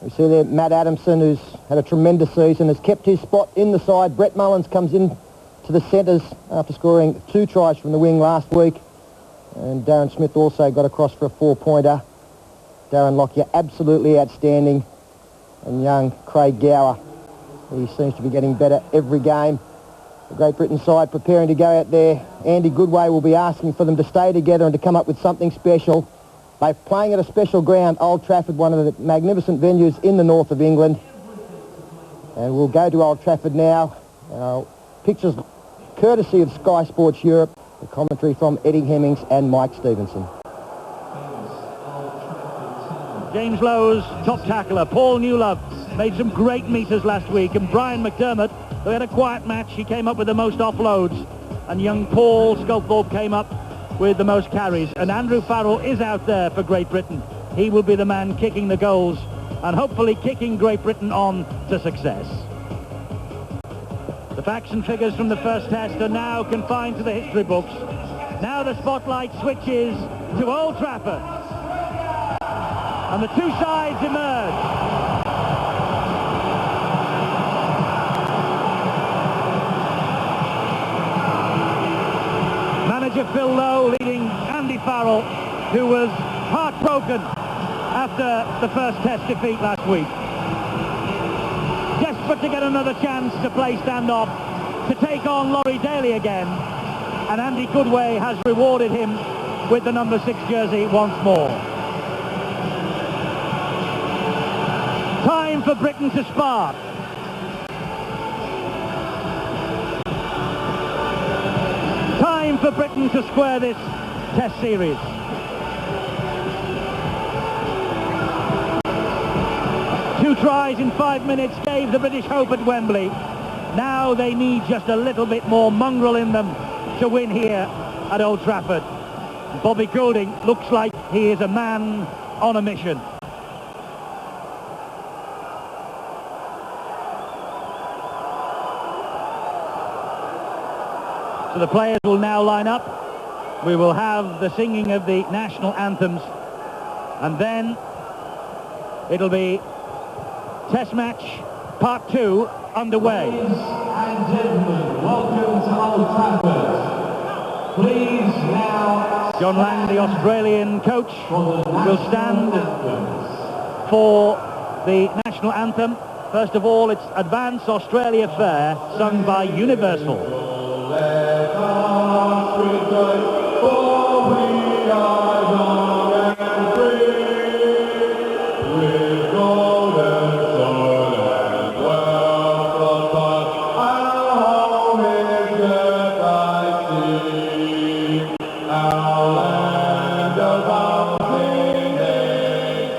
We see there Matt Adamson, who's had a tremendous season, has kept his spot in the side. Brett Mullins comes in to the centres after scoring 2 tries from the wing last week. And Darren Smith also got across for a 4-pointer. Darren Lockyer absolutely outstanding. And young Craig Gower, he seems to be getting better every game. The Great Britain side preparing to go out there. Andy Goodway will be asking for them to stay together and to come up with something special. They're playing at a special ground, Old Trafford, one of the magnificent venues in the north of England. And we'll go to Old Trafford now. Pictures courtesy of Sky Sports Europe. The commentary from Eddie Hemmings and Mike Stevenson. James Lowe's top tackler, Paul Newlove, made some great meters last week. And Brian McDermott, who had a quiet match, he came up with the most offloads. And young Paul Sculthorpe came up with the most carries. And Andrew Farrell is out there for Great Britain. He will be the man kicking the goals and hopefully kicking Great Britain on to success. The facts and figures from the first test are now confined to the history books. Now the spotlight switches to Old Trafford. And the two sides emerge. Manager Phil Lowe leading Andy Farrell, who was heartbroken after the first test defeat last week. Desperate to get another chance to play standoff, to take on Laurie Daly again. And Andy Goodway has rewarded him with the number 6 jersey once more. Time for Britain to spark. Time for Britain to square this test series. Two tries in 5 minutes gave the British hope at Wembley. Now they need just a little bit more mongrel in them to win here at Old Trafford. Bobby Goulding looks like he is a man on a mission. So the players will now line up. We will have the singing of the national anthems, and then it'll be Test match part 2 underway. Ladies and gentlemen, welcome to Old Trafford. Please now... John Lang, the Australian coach, will stand for the national anthem. First of all, it's Advance Australia Fair, sung by Universal. Let us rejoice, for we are young and free, with golden sword and wealth of past. Our home is yet I see, our land of housing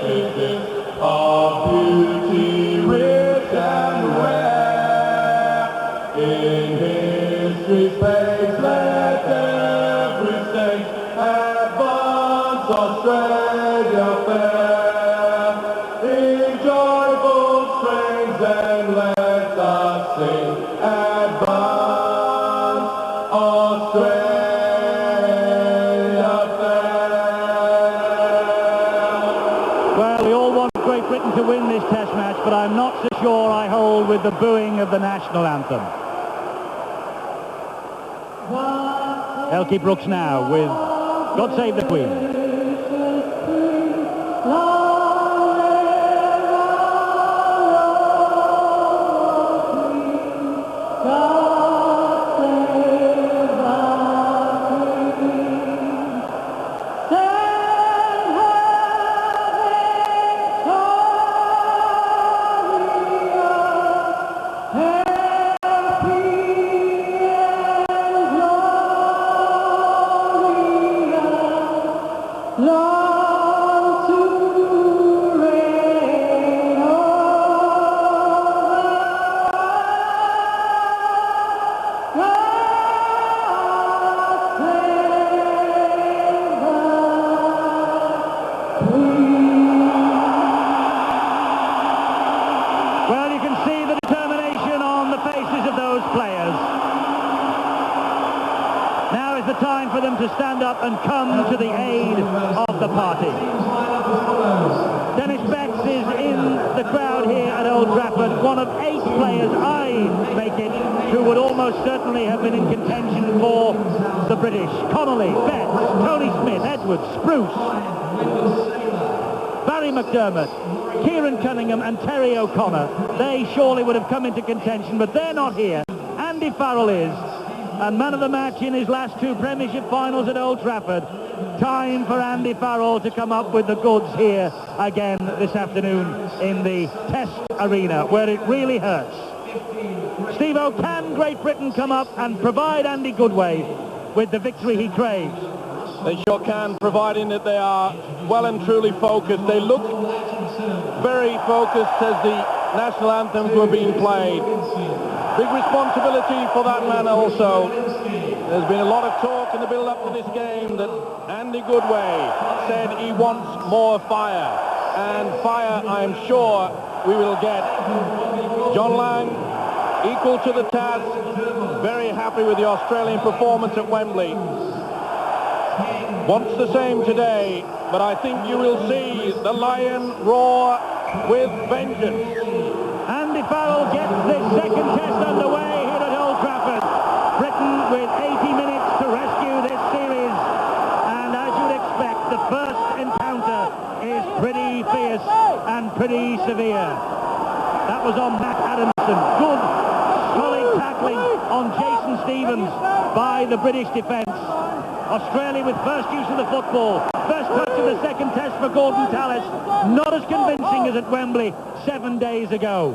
existence, of beauty rich and rare. In history's page, let every state advance Australia fair. In joyful strains then let us sing, advance Australia fair. Well, we all want Great Britain to win this test match, but I'm not so sure I hold with the booing of the national anthem. Elkie Brooks now with God Save the Queen. Well, you can see the determination on the faces of those players. Now is the time for them to stand up and come to the aid of the party. Dennis Betts is in the crowd here at Old Trafford. One of 8 players, I make it, who would almost certainly have been in contention for the British. Connolly, Betts, Tony Smith, Edwards, Spruce, Barry McDermott, Kieran Cunningham and Terry O'Connor. They surely would have come into contention, but they're not here. Andy Farrell is, and man of the match in his last 2 Premiership finals at Old Trafford. Time for Andy Farrell to come up with the goods here again this afternoon in the Test Arena, where it really hurts. Steve-O, can Great Britain come up and provide Andy Goodway with the victory he craves? They sure can, providing that they are well and truly focused. They look very focused as the national anthems were being played. Big responsibility for that man also. There's been a lot of talk in the build-up to this game that Andy Goodway said he wants more fire. And fire, I'm sure, we will get. John Lang, equal to the task, very happy with the Australian performance at Wembley. Wants the same today, but I think you will see the Lion roar with vengeance. Andy Farrell gets this second test underway here at Old Trafford. Britain with 80 minutes to rescue this series, and as you would expect, the first encounter is pretty fierce and pretty severe. That was on Matt Adamson. Good, solid tackling on Jason Stevens by the British defence. Australia with first use of the football. First touch of the second test for Gordon Tallis. Not as convincing as at Wembley 7 days ago.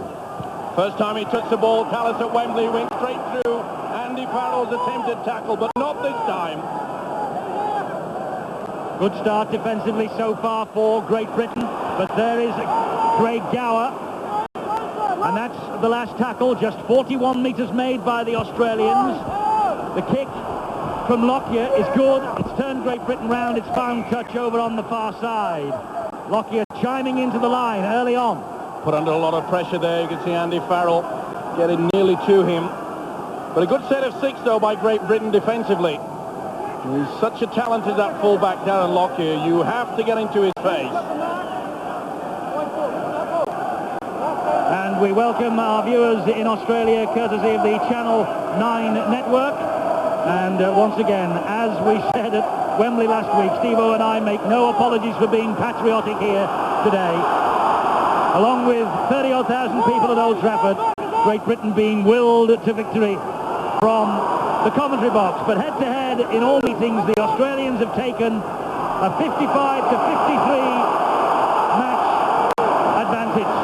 First time he touched the ball, Tallis at Wembley went straight through Andy Farrell's attempted tackle, but not this time. Good start defensively so far for Great Britain, but there is Craig Gower, and that's the last tackle. Just 41 metres made by the Australians. The kick from Lockyer is good. It's turned Great Britain round. It's found touch over on the far side. Lockyer chiming into the line early on. Put under a lot of pressure there. You can see Andy Farrell getting nearly to him. But a good set of 6, though, by Great Britain defensively. He's such a talent as that fullback, Darren Lockyer. You have to get into his face. And we welcome our viewers in Australia, courtesy of the Channel 9 network. And once again, as we said at Wembley last week, Steve-O and I make no apologies for being patriotic here today. Along with 30-odd thousand people at Old Trafford, Great Britain being willed to victory from the commentary box. But head-to-head in all meetings, the Australians have taken a 55-53 match advantage.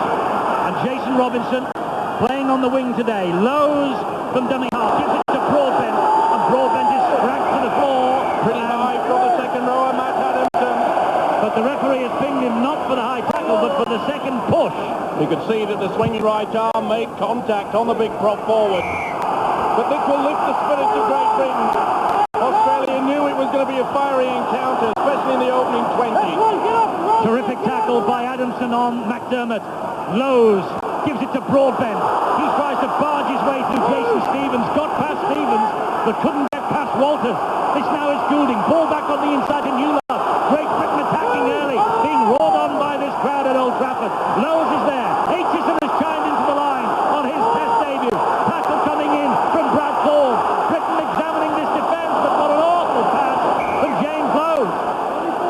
And Jason Robinson playing on the wing today. Lowe's from dummy half, gives it to Broadbent. Broadbent is dragged to the floor. Pretty high from the second rower, Matt Adamson. But the referee has pinged him not for the high tackle, but for the second push. You could see that the swinging right arm made contact on the big prop forward. But this will lift the spirits of Great Britain. Australia knew it was going to be a fiery encounter, especially in the opening 20. Terrific tackle by Adamson on McDermott. Lowe's gives it to Broadbent. He tries to barge his way through Jason Stevens. Got past Stevens, but couldn't get past Walters. This now is Goulding. Ball back on the inside to Newlove. Great Britain attacking early, being roared on by this crowd at Old Trafford. Lowe's is there. Aitchison has chimed into the line on his test debut. Tackle coming in from Brad Ford. Britain examining this defence, but what an awful pass from James Lowe's.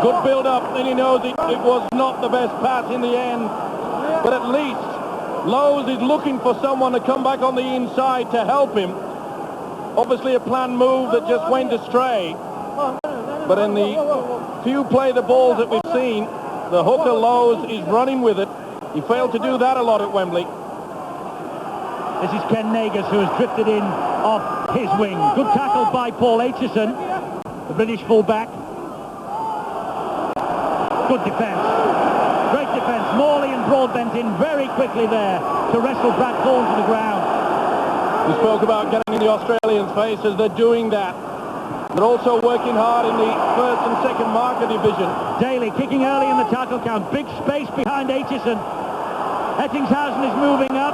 Good build-up, and he knows it was not the best pass in the end. But at least Lowe's is looking for someone to come back on the inside to help him. Obviously a planned move that just went astray. But in the few play the balls that we've seen, the hooker Lowe's is running with it. He failed to do that a lot at Wembley. This is Ken Nagus, who has drifted in off his wing. Good tackle by Paul Aitchison, the British fullback. Good defence. Great defence. Morley and Broadbent in very quickly there to wrestle Brad Thorne to the ground. We spoke about getting in the Australians' faces. They're doing that. They're also working hard in the first and second marker division. Daly kicking early in the tackle count. Big space behind Aitchison. Ettingshausen is moving up,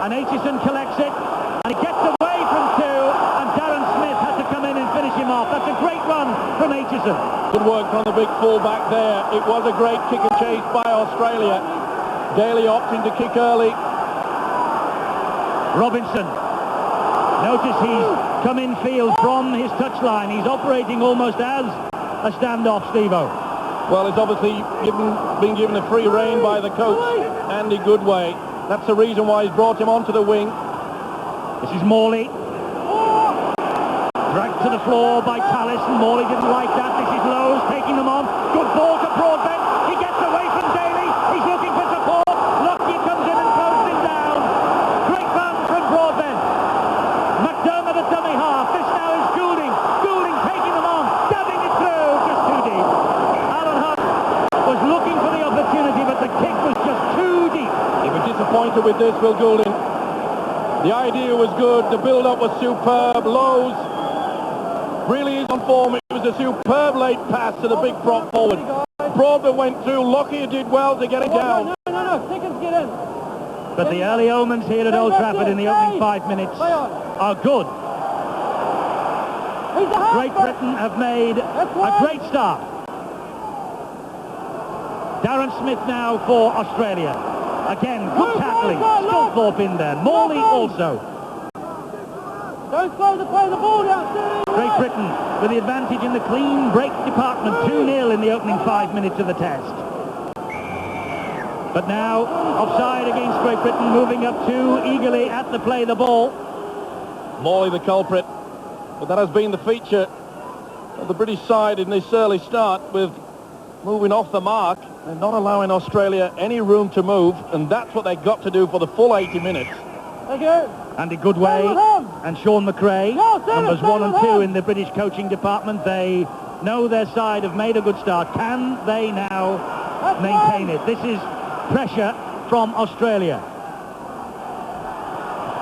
and Aitchison collects it, and he gets away from 2, and Darren Smith had to come in and finish him off. That's a great run from Aitchison. Good work from the big fullback there. It was a great kick and chase by Australia. Daly opting to kick early. Robinson. Notice he's come in field from his touchline. He's operating almost as a standoff, Steve-O. Well, it's obviously been given a free rein by the coach, Andy Goodway. That's the reason why he's brought him onto the wing. This is Morley. Dragged to the floor by Tallis, and Morley didn't like that. This is Lowe's taking them on. Good ball to Broadbent. He gets away from Daly. He's looking for support. Lockyer comes in and closes him down. Great bounce from Broadbent. McDermott at dummy half. This now is Goulding. Goulding taking them on. Dabbing it through. Just too deep. Alan Hunt was looking for the opportunity, but the kick was just too deep. He was disappointed with this, Will Goulding. The idea was good. The build-up was superb. Lowe's really is on form. It was a superb late pass to the big prop forward. Broadbent went through. Lockyer did well to get it down. No. Seconds get in. But the early omens here at Old Trafford in the opening 5 minutes are good. Great Britain have made a great start. Darren Smith now for Australia. Again, good tackling. Sculthorpe in there. Morley also. Don't slow the play, the ball down. Great Britain with the advantage in the clean break department. 2-0 in the opening 5 minutes of the test. But now, offside against Great Britain, moving up too eagerly at the play the ball. Morley the culprit. But that has been the feature of the British side in this early start, with moving off the mark and not allowing Australia any room to move, and that's what they've got to do for the full 80 minutes. Thank you. Andy Goodway and Sean McRae, numbers 1 and 2 in the British coaching department. They know their side have made a good start. Can they now maintain it? This is pressure from Australia.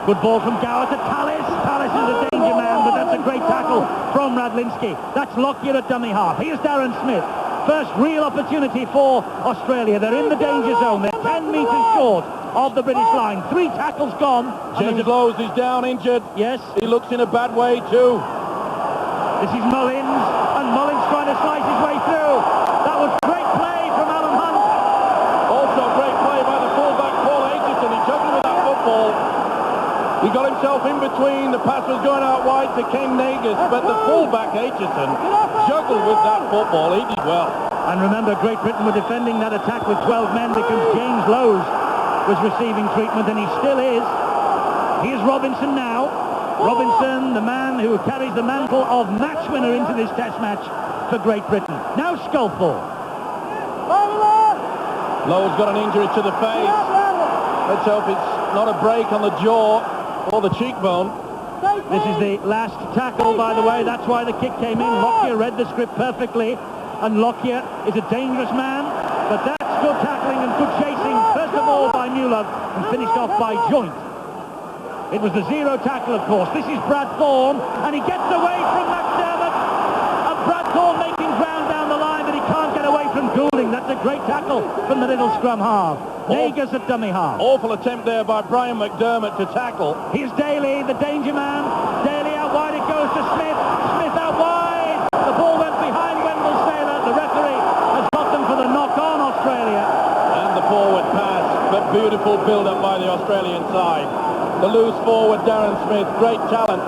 Good ball from Gower to Tallis. Tallis is a danger man, but that's a great tackle from Radlinski. That's Lockyer at dummy half. Here's Darren Smith. First real opportunity for Australia. They're in the danger zone. They're 10 metres short of the British line. 3 tackles gone. James Lowe's is down, injured. Yes. He looks in a bad way too. This is Mullins, and Mullins trying to slice his way through. That was great play from Alan Hunt. Also great play by the fullback Paul Aitchison. He juggled with that football. He got himself in between. The pass was going out wide to Ken Nagus, but the fullback Aitchison juggled with that football. He did well. And remember, Great Britain were defending that attack with 12 men because James Lowe's was receiving treatment, and he still is. Here's Robinson now. Robinson, the man who carries the mantle of match winner into this test match for Great Britain. Now Sculthorpe. Lowe's got an injury to the face. Let's hope it's not a break on the jaw or the cheekbone. This is the last tackle, by the way. That's why the kick came in. Lockyer read the script perfectly, and Lockyer is a dangerous man, but that's good tackling and good chasing, first of all by Newlove, and finished off by Joint. It was the 0 tackle, of course. This is Brad Thorne, and he gets away from McDermott, and Brad Thorne making ground down the line, but he can't get away from Goulding. That's a great tackle from the little scrum half. Nagus at dummy half. Awful attempt there by Brian McDermott to tackle. Here's Daly, the danger man. Daly out wide, it goes to Smith. Smith out wide. The ball went behind Wendell Saylor. The referee has got them for the knock-on, Australia. And the forward pass, but beautiful build-up by the Australian side. The loose forward, Darren Smith, great talent,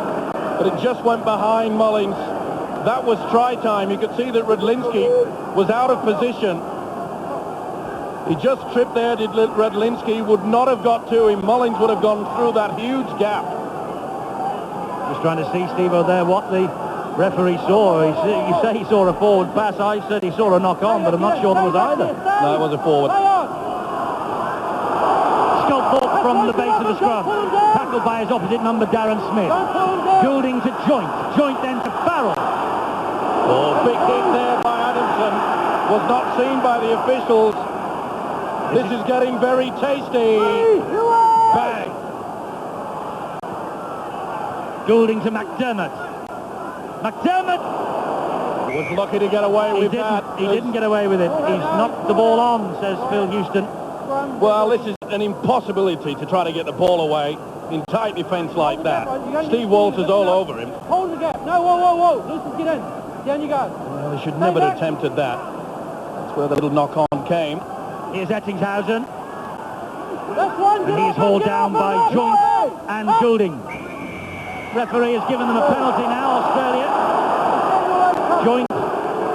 but it just went behind Mullins. That was try time. You could see that Radlinski was out of position. He just tripped there, did Radlinski, would not have got to him. Mullins would have gone through that huge gap. Just trying to see, Steve-O, there what the referee saw. You say he saw a forward pass. I said he saw a knock-on, but I'm not sure there was either. No, it was a forward. Sculthorpe from the base of the scrum. Tackled by his opposite number, Darren Smith. Goulding to Joint. Joint then to Farrell. Oh, big hit there by Adamson. Was not seen by the officials. This is getting very tasty. Bang. Goulding to McDermott. McDermott was lucky to get away with that. He didn't get away with it. He's knocked the ball on, says Phil Houston. Well, this is an impossibility to try to get the ball away in tight defence like that. Steve Walters all over him. Hold the gap. No, whoa. Listen, get in. Down you go. Well, he should never have attempted that. That's where the little knock-on came. Here's Ettingshausen. And he's hauled down by Joint and Goulding. Referee has given them a penalty now, Australia. Joint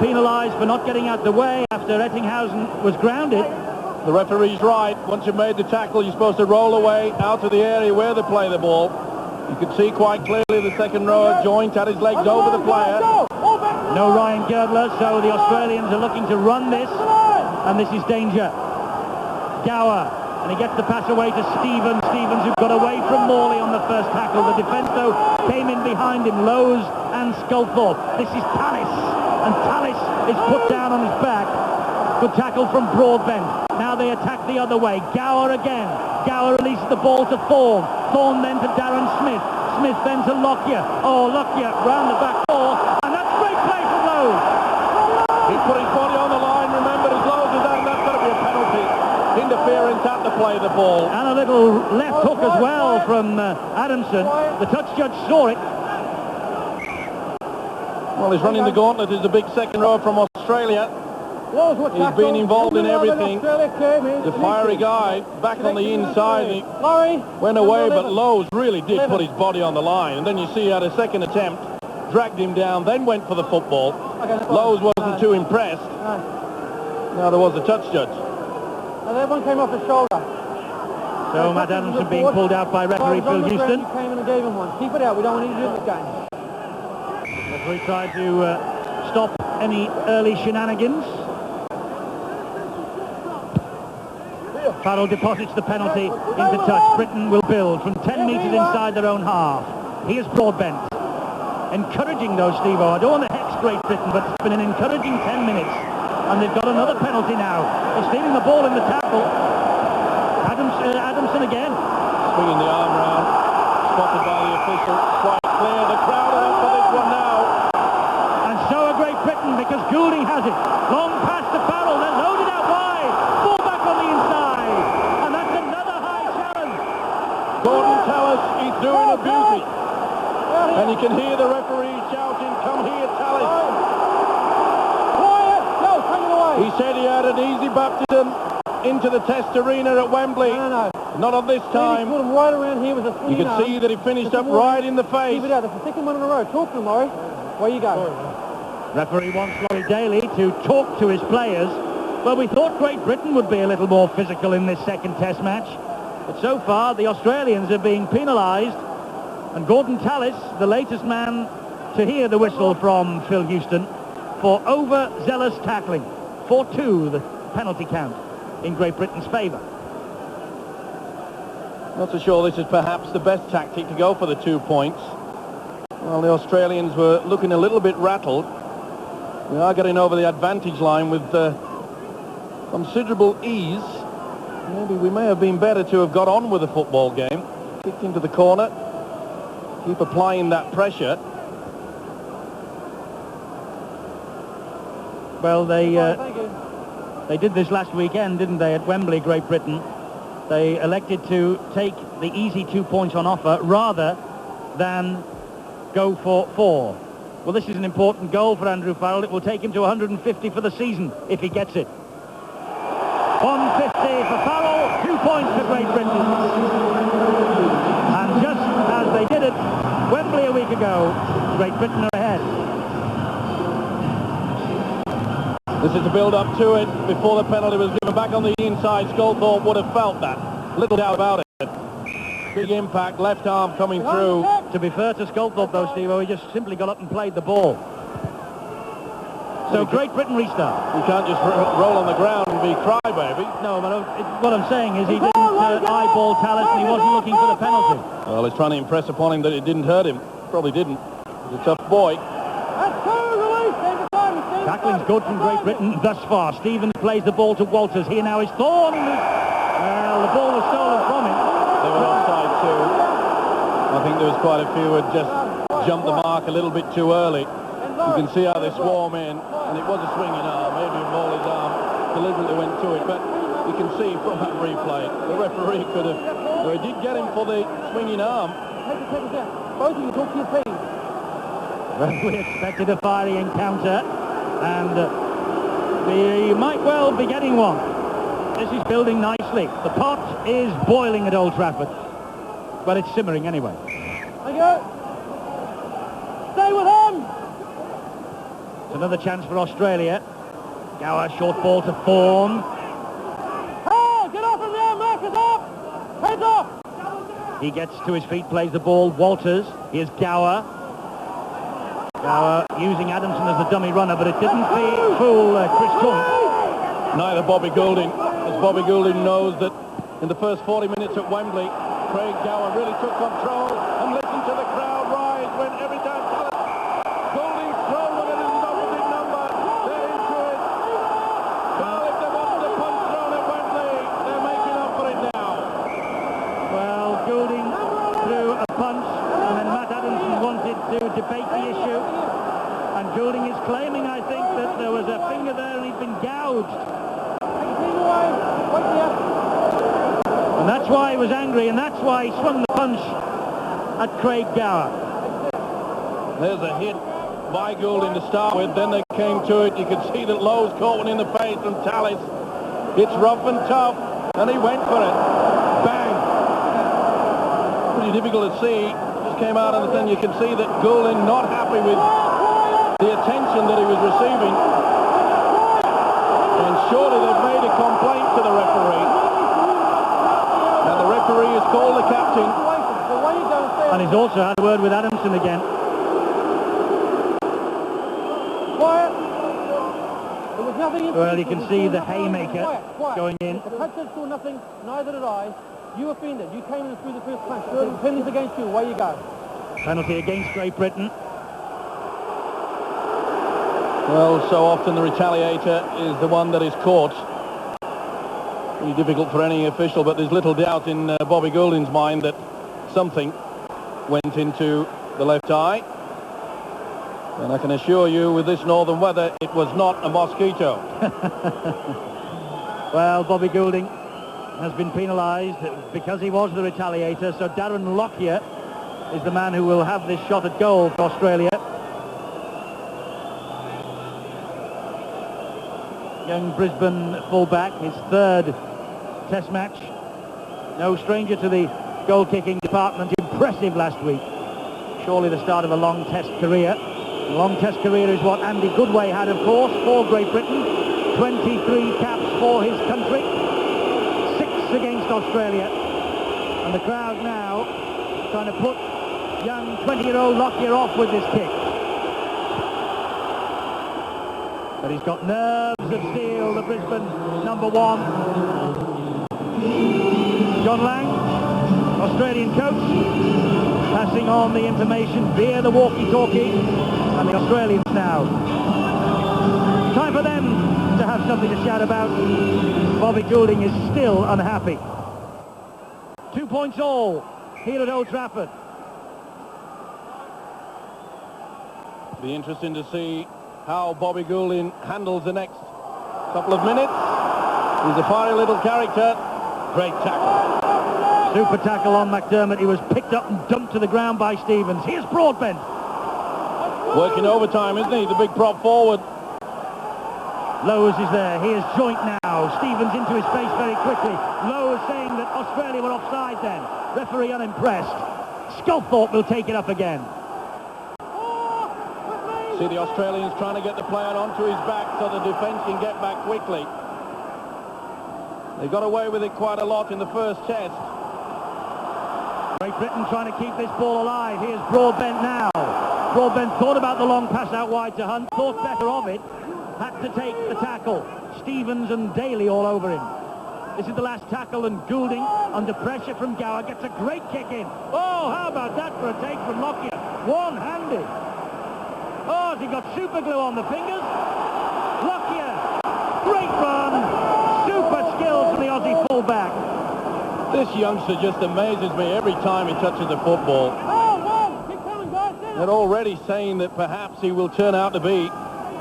penalised for not getting out the way after Ettinghausen was grounded. The referee's right. Once you've made the tackle, you're supposed to roll away out of the area where they play the ball. You could see quite clearly the second rower, Joint, had his legs over the player. No Ryan Girdler, so the Australians are looking to run this, and this is danger. Gower, and he gets the pass away to Stevens. Stevens, who got away from Morley on the first tackle. The defence, though, came in behind him, Lowe's and Sculthorpe. This is Tallis, and Tallis is put down on his back. Good tackle from Broadbent. Now they attack the other way. Gower again. Gower releases the ball to Thorne. Thorne then to Darren Smith. Smith then to Lockyer. Oh, Lockyer round the back ball, and that's great play from Lowe's. He put his body on the line. Remember, his Lowe's is out, and that's got to be a penalty. Interference at the play of the ball. And a little left hook as well from Adamson. The touch judge saw it. Well, he's running the gauntlet as the big second rower from Australia. He's been involved in everything. The fiery guy back on the inside. He went away, but Lowe's really did put his body on the line. And then you see he had a second attempt, dragged him down, then went for the football. Lowe's wasn't too impressed. Now there was the touch judge. And everyone came off his shoulder. So Matt Adamson being pulled out by referee Phil Houston. He came in and gave him one. Keep it out. We don't want you to do this game. Referee tried to stop any early shenanigans. Farrell deposits the penalty into touch. Britain will build from 10 metres inside their own half. Here's Broadbent. Encouraging though, Steve-O. I don't want to hex Great Britain, but it's been an encouraging 10 minutes. And they've got another penalty now. They're stealing the ball in the tackle. Adamson again. Swinging the arm round. Spotted by the official. Quite clear. The crowd are up for this one now. And so are Great Britain, because Goulding has it. Long pass to Farrell. They're loaded out wide. Ball back on the inside. And that's another high challenge. Gordon Tallis, he's doing a beauty. And you can hear the referee shouting, "Come here, Tallis." He said he had an easy baptism into the Test Arena at Wembley. No. Not on this time. Put him right around here with a You can see that he finished up right in the face. Keep it out. That's the second one in a row. Talk to him, Laurie. Where you go? Referee wants Laurie Daly to talk to his players. Well, we thought Great Britain would be a little more physical in this second Test match. But so far, the Australians are being penalised. And Gordon Tallis, the latest man to hear the whistle from Phil Houston, for overzealous tackling. 4-2, the penalty count in Great Britain's favour. Not so sure this is perhaps the best tactic to go for the 2 points. Well, the Australians were looking a little bit rattled. We are getting over the advantage line with considerable ease. Maybe we may have been better to have got on with the football game. Kicked into the corner. Keep applying that pressure. Well, they did this last weekend, didn't they, at Wembley, Great Britain. They elected to take the easy 2 points on offer rather than go for 4. Well, this is an important goal for Andrew Farrell. It will take him to 150 for the season if he gets it. 150 for Farrell, 2 points for Great Britain. And just as they did at Wembley a week ago, Great Britain are ahead. This is the build-up to it before the penalty was given. Back on the inside, Sculthorpe would have felt that. Little doubt about it. Big impact, left arm coming through. To be fair to Sculthorpe, though, Steve-O, he just simply got up and played the ball. So Great Britain restart. You can't just roll on the ground and be crybaby. No, but what I'm saying is he didn't eyeball Tallis and he wasn't looking for the penalty. Well, he's trying to impress upon him that it didn't hurt him. Probably didn't. He's a tough boy. Tackling's good from Great Britain thus far. Stevens plays the ball to Walters. Here now is Thorne. Well, the ball was stolen from him. They were offside too. I think there was quite a few who had just jumped the mark a little bit too early. You can see how they swarm in, and it was a swinging arm. Adrian Morley's arm deliberately went to it, but you can see from that replay, the referee could have, though he did get him for the swinging arm. Both of you talk to your team. We expected a fiery encounter, and we might well be getting one. This is building nicely. The pot is boiling at Old Trafford. But it's simmering anyway. There you go. Stay with him. It's another chance for Australia. Gower, short ball to Thorne. Oh, get off him there, Marcus, up. Heads off. He gets to his feet, plays the ball. Walters. Here's Gower. Gower using Adamson as the dummy runner, but it didn't fool Chris Toon. Neither Bobby Goulding, as Bobby Goulding knows that in the first 40 minutes at Wembley, Craig Gower really took control, and listen to the crowd rise when every time Goulding's thrown with it in his opposite number. They're into it. Well, if they wanted a punch thrown at Wembley, they're making up for it now. Well, Goulding threw a punch, and then Matt Adamson wanted to debate the issue. And Goulding is claiming, I think, that there was a finger there and he'd been gouged. And that's why he was angry, and that's why he swung the punch at Craig Gower. There's a hit by Goulding to start with, then they came to it. You could see that Lowe's caught one in the face from Tallis. It's rough and tough, and he went for it. Bang! Pretty difficult to see. Just came out, and then you can see that Goulding not happy with the attention that he was receiving. And surely they've made a complaint to the referee. And the referee has called the captain. And he's also had a word with Adamson again. Quiet. There was nothing. Well, you can see the haymaker Quiet. going in. The coach saw nothing, neither did I. You offended. You came in through the first punch. The penalty's against you. Away you go. Penalty against Great Britain. Well, so often the retaliator is the one that is caught. Pretty difficult for any official, but there's little doubt in Bobby Goulding's mind that something went into the left eye. And I can assure you, with this northern weather, it was not a mosquito. Well, Bobby Goulding has been penalised because he was the retaliator, so Darren Lockyer is the man who will have this shot at goal for Australia. Young Brisbane fullback, his third test match. No stranger to the goal-kicking department. Impressive last week. Surely the start of a long test career. A long test career is what Andy Goodway had, of course, for Great Britain. 23 caps for his country. 6 against Australia. And the crowd now trying to put young 20-year-old Lockyer off with this kick. But he's got nerves of steel, the Brisbane number 1. John Lang, Australian coach, passing on the information via the walkie-talkie. And the Australians now. Time for them to have something to shout about. Bobby Goulding is still unhappy. 2 points all here at Old Trafford. Be interesting to see how Bobby Goulding handles the next couple of minutes. He's a fiery little character. Great tackle. Super tackle on McDermott. He was picked up and dumped to the ground by Stevens. Here's Broadbent. Working overtime, isn't he? The big prop forward. Lowe's is there. Here's Joint now. Stevens into his face very quickly. Lowe's saying that Australia were offside then. Referee unimpressed. Sculthorpe will take it up again. See the Australians trying to get the player onto his back so the defence can get back quickly. They got away with it quite a lot in the first test. Great Britain trying to keep this ball alive. Here's Broadbent now. Broadbent thought about the long pass out wide to Hunt, thought better of it, had to take the tackle. Stevens and Daly all over him. This is the last tackle, and Goulding, under pressure from Gower, gets a great kick in. Oh, how about that for a take from Lockyer? One-handed. Oh, has he got super glue on the fingers? Lockyer, great run, super skills from the Aussie fullback. This youngster just amazes me every time he touches a football. They're already saying that perhaps he will turn out to be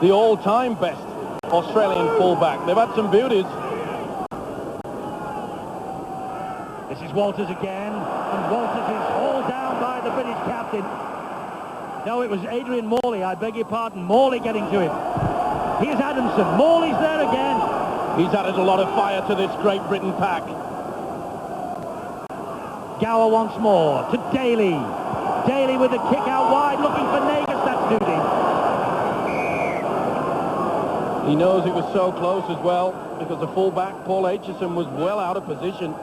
the all-time best Australian fullback. They've had some beauties. This is Walters again, and Walters is hauled down by the British captain. No, it was Adrian Morley, I beg your pardon. Morley getting to him. Here's Adamson. Morley's there again. He's added a lot of fire to this Great Britain pack. Gower once more to Daly. Daly with the kick out wide, looking for Nagus. That's Doody. He knows it was so close as well, because the fullback, Paul Aitchison, was well out of position.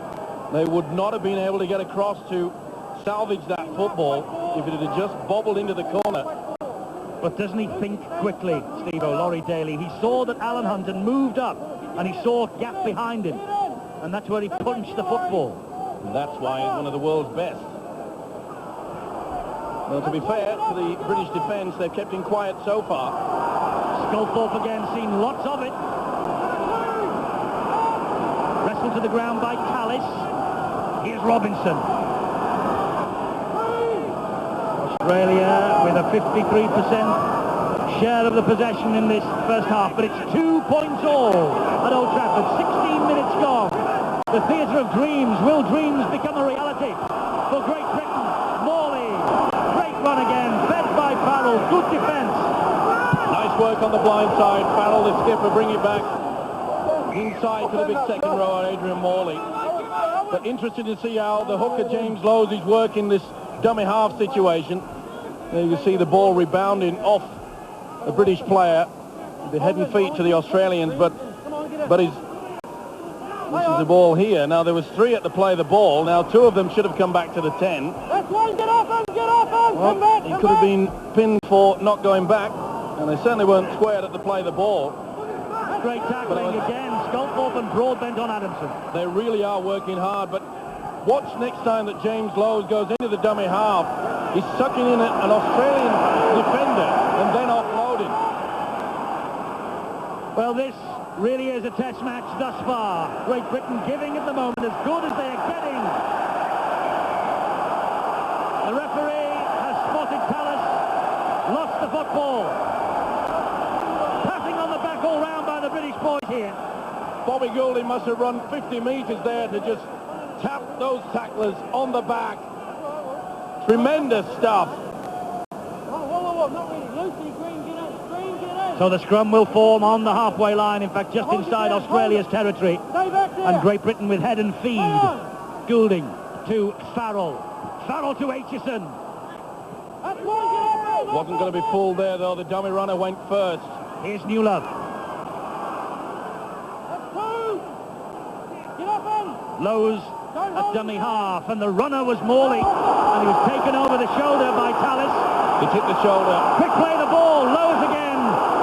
They would not have been able to get across to salvage that football if it had just bobbled into the corner. But doesn't he think quickly, Steve-O, Laurie Daly? He saw that Alan Hunt had moved up, and he saw a gap behind him. And that's where he punched the football. And that's why he's one of the world's best. Well, to be fair to the British defence, they've kept him quiet so far. Sculthorpe again, seen lots of it. Wrestled to the ground by Tallis. Here's Robinson. Australia with a 53% share of the possession in this first half, but it's 2 points all at Old Trafford. 16 minutes gone. The theatre of dreams. Will dreams become a reality for Great Britain? Morley. Great run again. Fed by Farrell. Good defence. Nice work on the blind side. Farrell, the skipper, bring it back inside to the big second row, Adrian Morley. But interested to see how the hooker James Lowes is working this dummy half situation. There you can see the ball rebounding off the British player, the head and feet to the Australians, but this is the ball here. Now there was 3 at the play of the ball. Now 2 of them should have come back to the 10. That's one, get off him, well, come back, he could have been pinned for not going back, and they certainly weren't squared at the play of the ball. Great tackling again. Sculthorpe and Broadbent on Adamson. They really are working hard, but watch next time that James Lowes goes into the dummy half. He's sucking in an Australian defender and then offloading. Well, this really is a test match thus far. Great Britain giving at the moment as good as they are getting. The referee has spotted Tallis, lost the football. Passing on the back all round by the British boys here. Bobby Goulding must have run 50 metres there to just tap those tacklers on the back. Tremendous stuff. Whoa, not really. Lucy, Green, get in. So the scrum will form on the halfway line, in fact just inside Australia's territory. Stay back there. And Great Britain with head and feed. Goulding to Farrell. Farrell to Aitchison. That's one, get off him. Wasn't going to be pulled there though. The dummy runner went first. Here's Newlove. That's 2. Get off him. Lowes at dummy half, and the runner was Morley, and he was taken over the shoulder by Tallis. He hit the shoulder. Quick play the ball. Lowes again,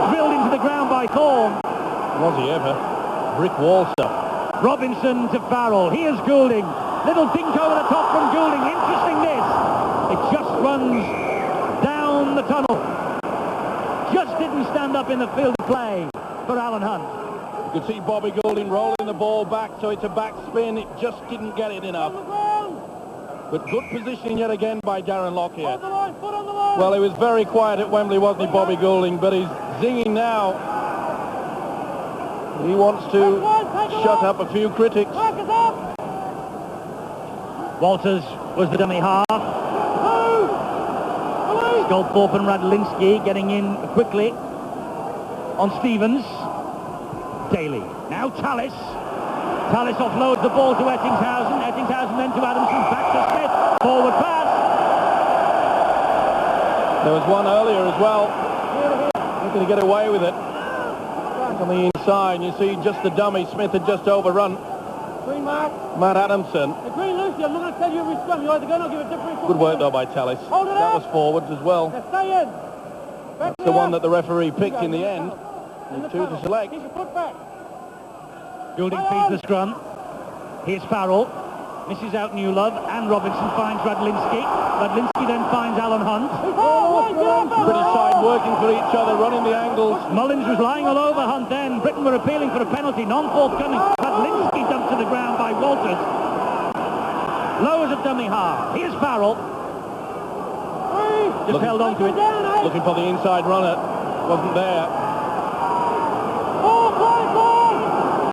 drilled into the ground by Thorne. Was he ever? Brick wall stuff. Robinson to Farrell. Here's Goulding. Little dink over the top from Goulding. Interesting this. It just runs down the tunnel. Just didn't stand up in the field of play for Alan Hunt. You could see Bobby Goulding rolling the ball back, so it's a back spin. It just didn't get it enough. But good positioning yet again by Darren Lockyer. Foot on the line. Well, he was very quiet at Wembley, wasn't he, Bobby Goulding? But he's zinging now. He wants to shut up a few critics. Walters was the dummy half. Sculthorpe and Radlinski getting in quickly on Stevens. Daly. Now Tallis. Tallis offloads the ball to Ettingshausen. Ettingshausen then to Adamson. Back to Smith. Forward pass. There was one earlier as well. Not going to get away with it. On the inside, you see just the dummy. Smith had just overrun Green mark. Matt Adamson. The green, Lucy, I'm not going to tell you every scrum. You're either going to give a different... Good work though by Tallis. Hold it That up. was forwards as well. Now stay in. That's the one that the referee picked in the end. And 2 to select. Keep your foot back. Goulding feeds the scrum. Here's Farrell. Misses out Newlove, and Robinson finds Radlinski. Radlinski then finds Alan Hunt. British side working for each other, running the angles. Mullins was lying all over Hunt then. Britain were appealing for a penalty, non-forthcoming. Radlinski dumped to the ground by Walters. Lowers at dummy half. Here's Farrell. Just held on to it. Looking for the inside runner. Wasn't there.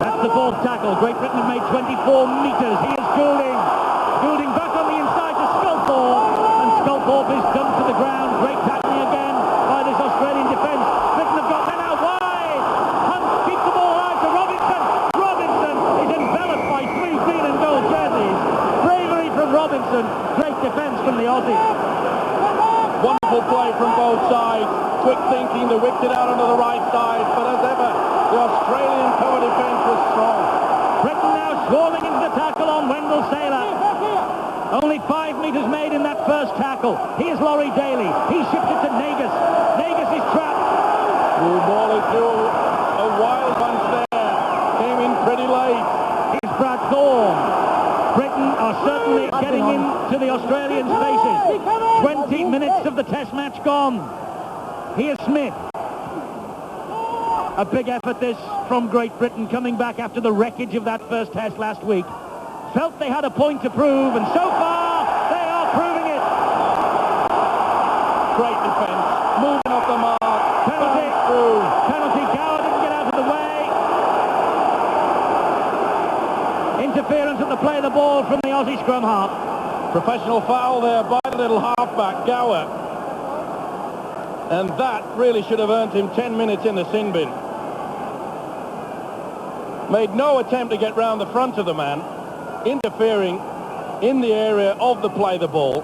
That's the fourth tackle. Great Britain have made 24 metres. Here's Goulding. Goulding back on the inside to Sculthorpe. And Sculthorpe is dumped to the ground. Great tackling again by this Australian defence. Britain have got men out wide. Hunt keeps the ball alive to Robinson. Robinson. Great defence from the Aussies. Wonderful play from both sides. Quick thinking, they whipped it out onto the right side, but as ever, the Australian cover defence was strong. Britain now swarming into the tackle on Wendell Saylor. Only 5 metres made in that first tackle. Here's Laurie Daly. He shipped it to Nagus. Nagus is trapped. The ball is through a wild punch there. Came in pretty late. Here's Brad Thorne. Britain are certainly getting into the Australians' faces. 20 minutes of the test match gone. Here's Smith. A big effort this from Great Britain, coming back after the wreckage of that first test last week. Felt they had a point to prove, and so far they are proving it. Great defence, moving off the mark. Penalty. Through. Penalty. Gower didn't get out of the way. Interference at the play of the ball from the Aussie scrum half. Professional foul there by the little halfback, Gower. And that really should have earned him 10 minutes in the sin bin. Made no attempt to get round the front of the man, interfering in the area of the play the ball.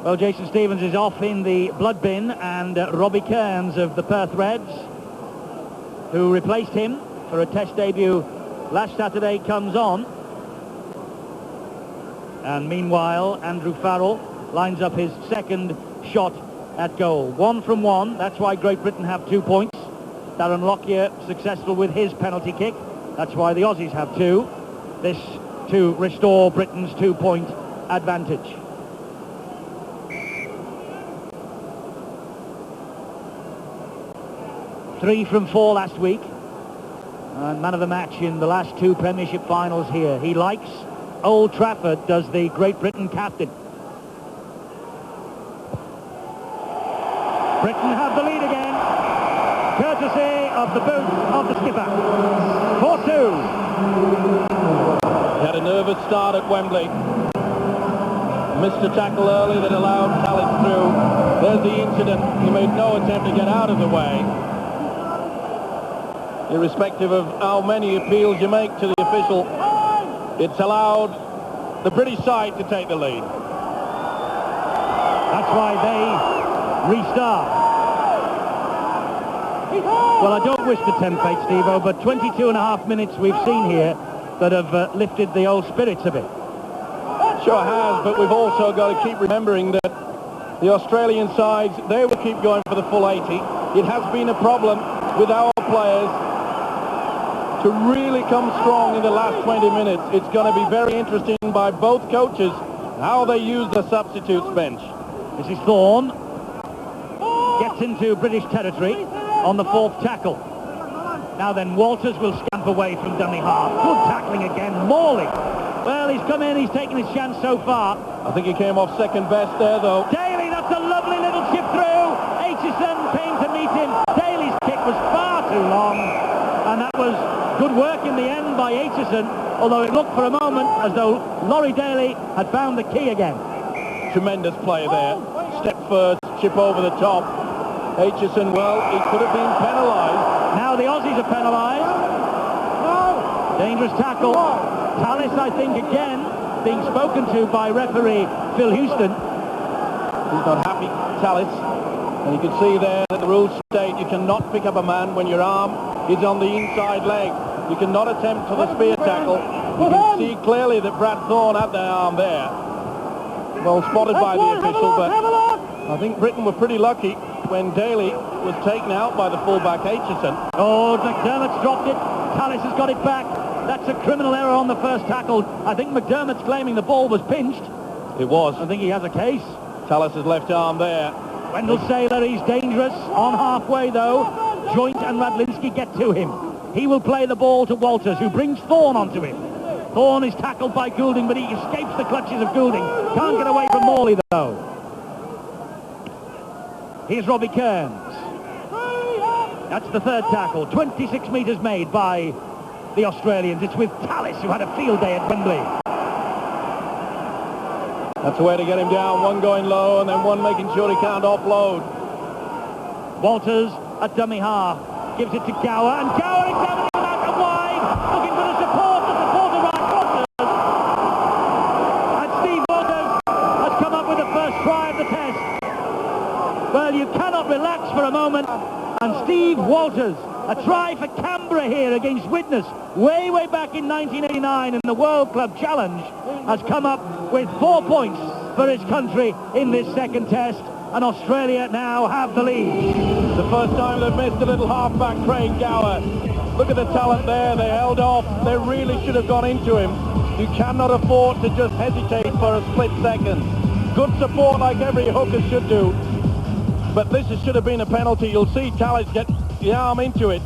Well, Jason Stevens is off in the blood bin, and Robbie Kearns of the Perth Reds, who replaced him for a test debut last Saturday, comes on. And meanwhile, Andrew Farrell lines up his second shot at goal. 1 from 1. That's why Great Britain have 2 points. Darren Lockyer successful with his penalty kick. That's why the Aussies have 2. This to restore Britain's 2-point advantage. Three from 4 last week. And man of the match in the last 2 Premiership finals here. He likes Old Trafford, does the Great Britain captain. Britain have the lead again, courtesy of the boot of the skipper. 4-2. He had a nervous start at Wembley. Missed a tackle early that allowed Tallis through. There's the incident. He made no attempt to get out of the way. Irrespective of how many appeals you make to the official, it's allowed the British side to take the lead. That's why they restart. Well, I don't wish to tempt fate, Steve-O, but 22 and a half minutes we've seen here that have lifted the old spirits a bit. Sure has, but we've also got to keep remembering that the Australian sides, they will keep going for the full 80. It has been a problem with our players to really come strong in the last 20 minutes. It's going to be very interesting by both coaches how they use the substitutes bench. This is Thorne. Gets into British territory on the 4th tackle. Now then, Walters will scamp away from dummy half. Good tackling again. Morley. Well, he's come in, he's taken his chance so far. I think he came off second best there, though. Daly, that's a lovely little chip through. Aitchison came to meet him. Daly's kick was far too long. And that was good work in the end by Aitchison, although it looked for a moment as though Laurie Daly had found the key again. Tremendous play there. Step first, chip over the top. Aitchison, well, he could have been penalised. Now the Aussies are penalised. Dangerous tackle. Tallis, I think, again, being spoken to by referee Phil Houston. He's not happy, Tallis. And you can see there that the rules state you cannot pick up a man when your arm is on the inside leg. You cannot attempt for the spear tackle. You can see clearly that Brad Thorne had their arm there. Well spotted by the official, but I think Britain were pretty lucky when Daly was taken out by the fullback Aitchison. Oh, McDermott's dropped it. Tallis has got it back. That's a criminal error on the first tackle. I think McDermott's claiming the ball was pinched. It was. I think he has a case. Tallis' left arm there. Wendell Saylor, he's dangerous. On halfway, though. Joint and Radlinski get to him. He will play the ball to Walters, who brings Thorne onto him. Thorne is tackled by Goulding, but he escapes the clutches of Goulding. Can't get away from Morley, though. Here's Robbie Kearns. That's the 3rd tackle. 26 metres made by the Australians. It's with Tallis, who had a field day at Wembley. That's the way to get him down. One going low and then one making sure he can't offload. Walters at dummy half. Gives it to Gower, and Gower examining him out and wide, looking for the support. The supporter right Walters. And Steve Walters has come up with the first try of the test. Well, you cannot relax for a moment. And Steve Walters, a try for Canberra here against Widnes, way back in 1989 in the World Club Challenge, has come up with 4 points for his country in this second test. And Australia now have the lead. The first time they've missed a little halfback, Craig Gower. Look at the talent there. They held off. They really should have gone into him. You cannot afford to just hesitate for a split second. Good support like every hooker should do. But this should have been a penalty. You'll see Tallis get the arm into it.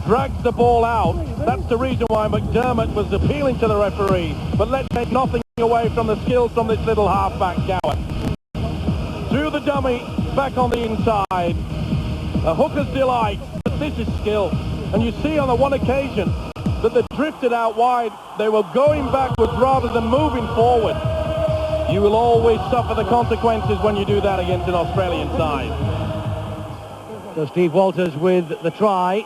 Drags the ball out. That's the reason why McDermott was appealing to the referee. But let's take nothing away from the skills from this little halfback, Gower. Through the dummy, back on the inside. A hooker's delight, but this is skill. And you see on the one occasion that they drifted out wide. They were going backwards rather than moving forward. You will always suffer the consequences when you do that against an Australian side. So Steve Walters with the try.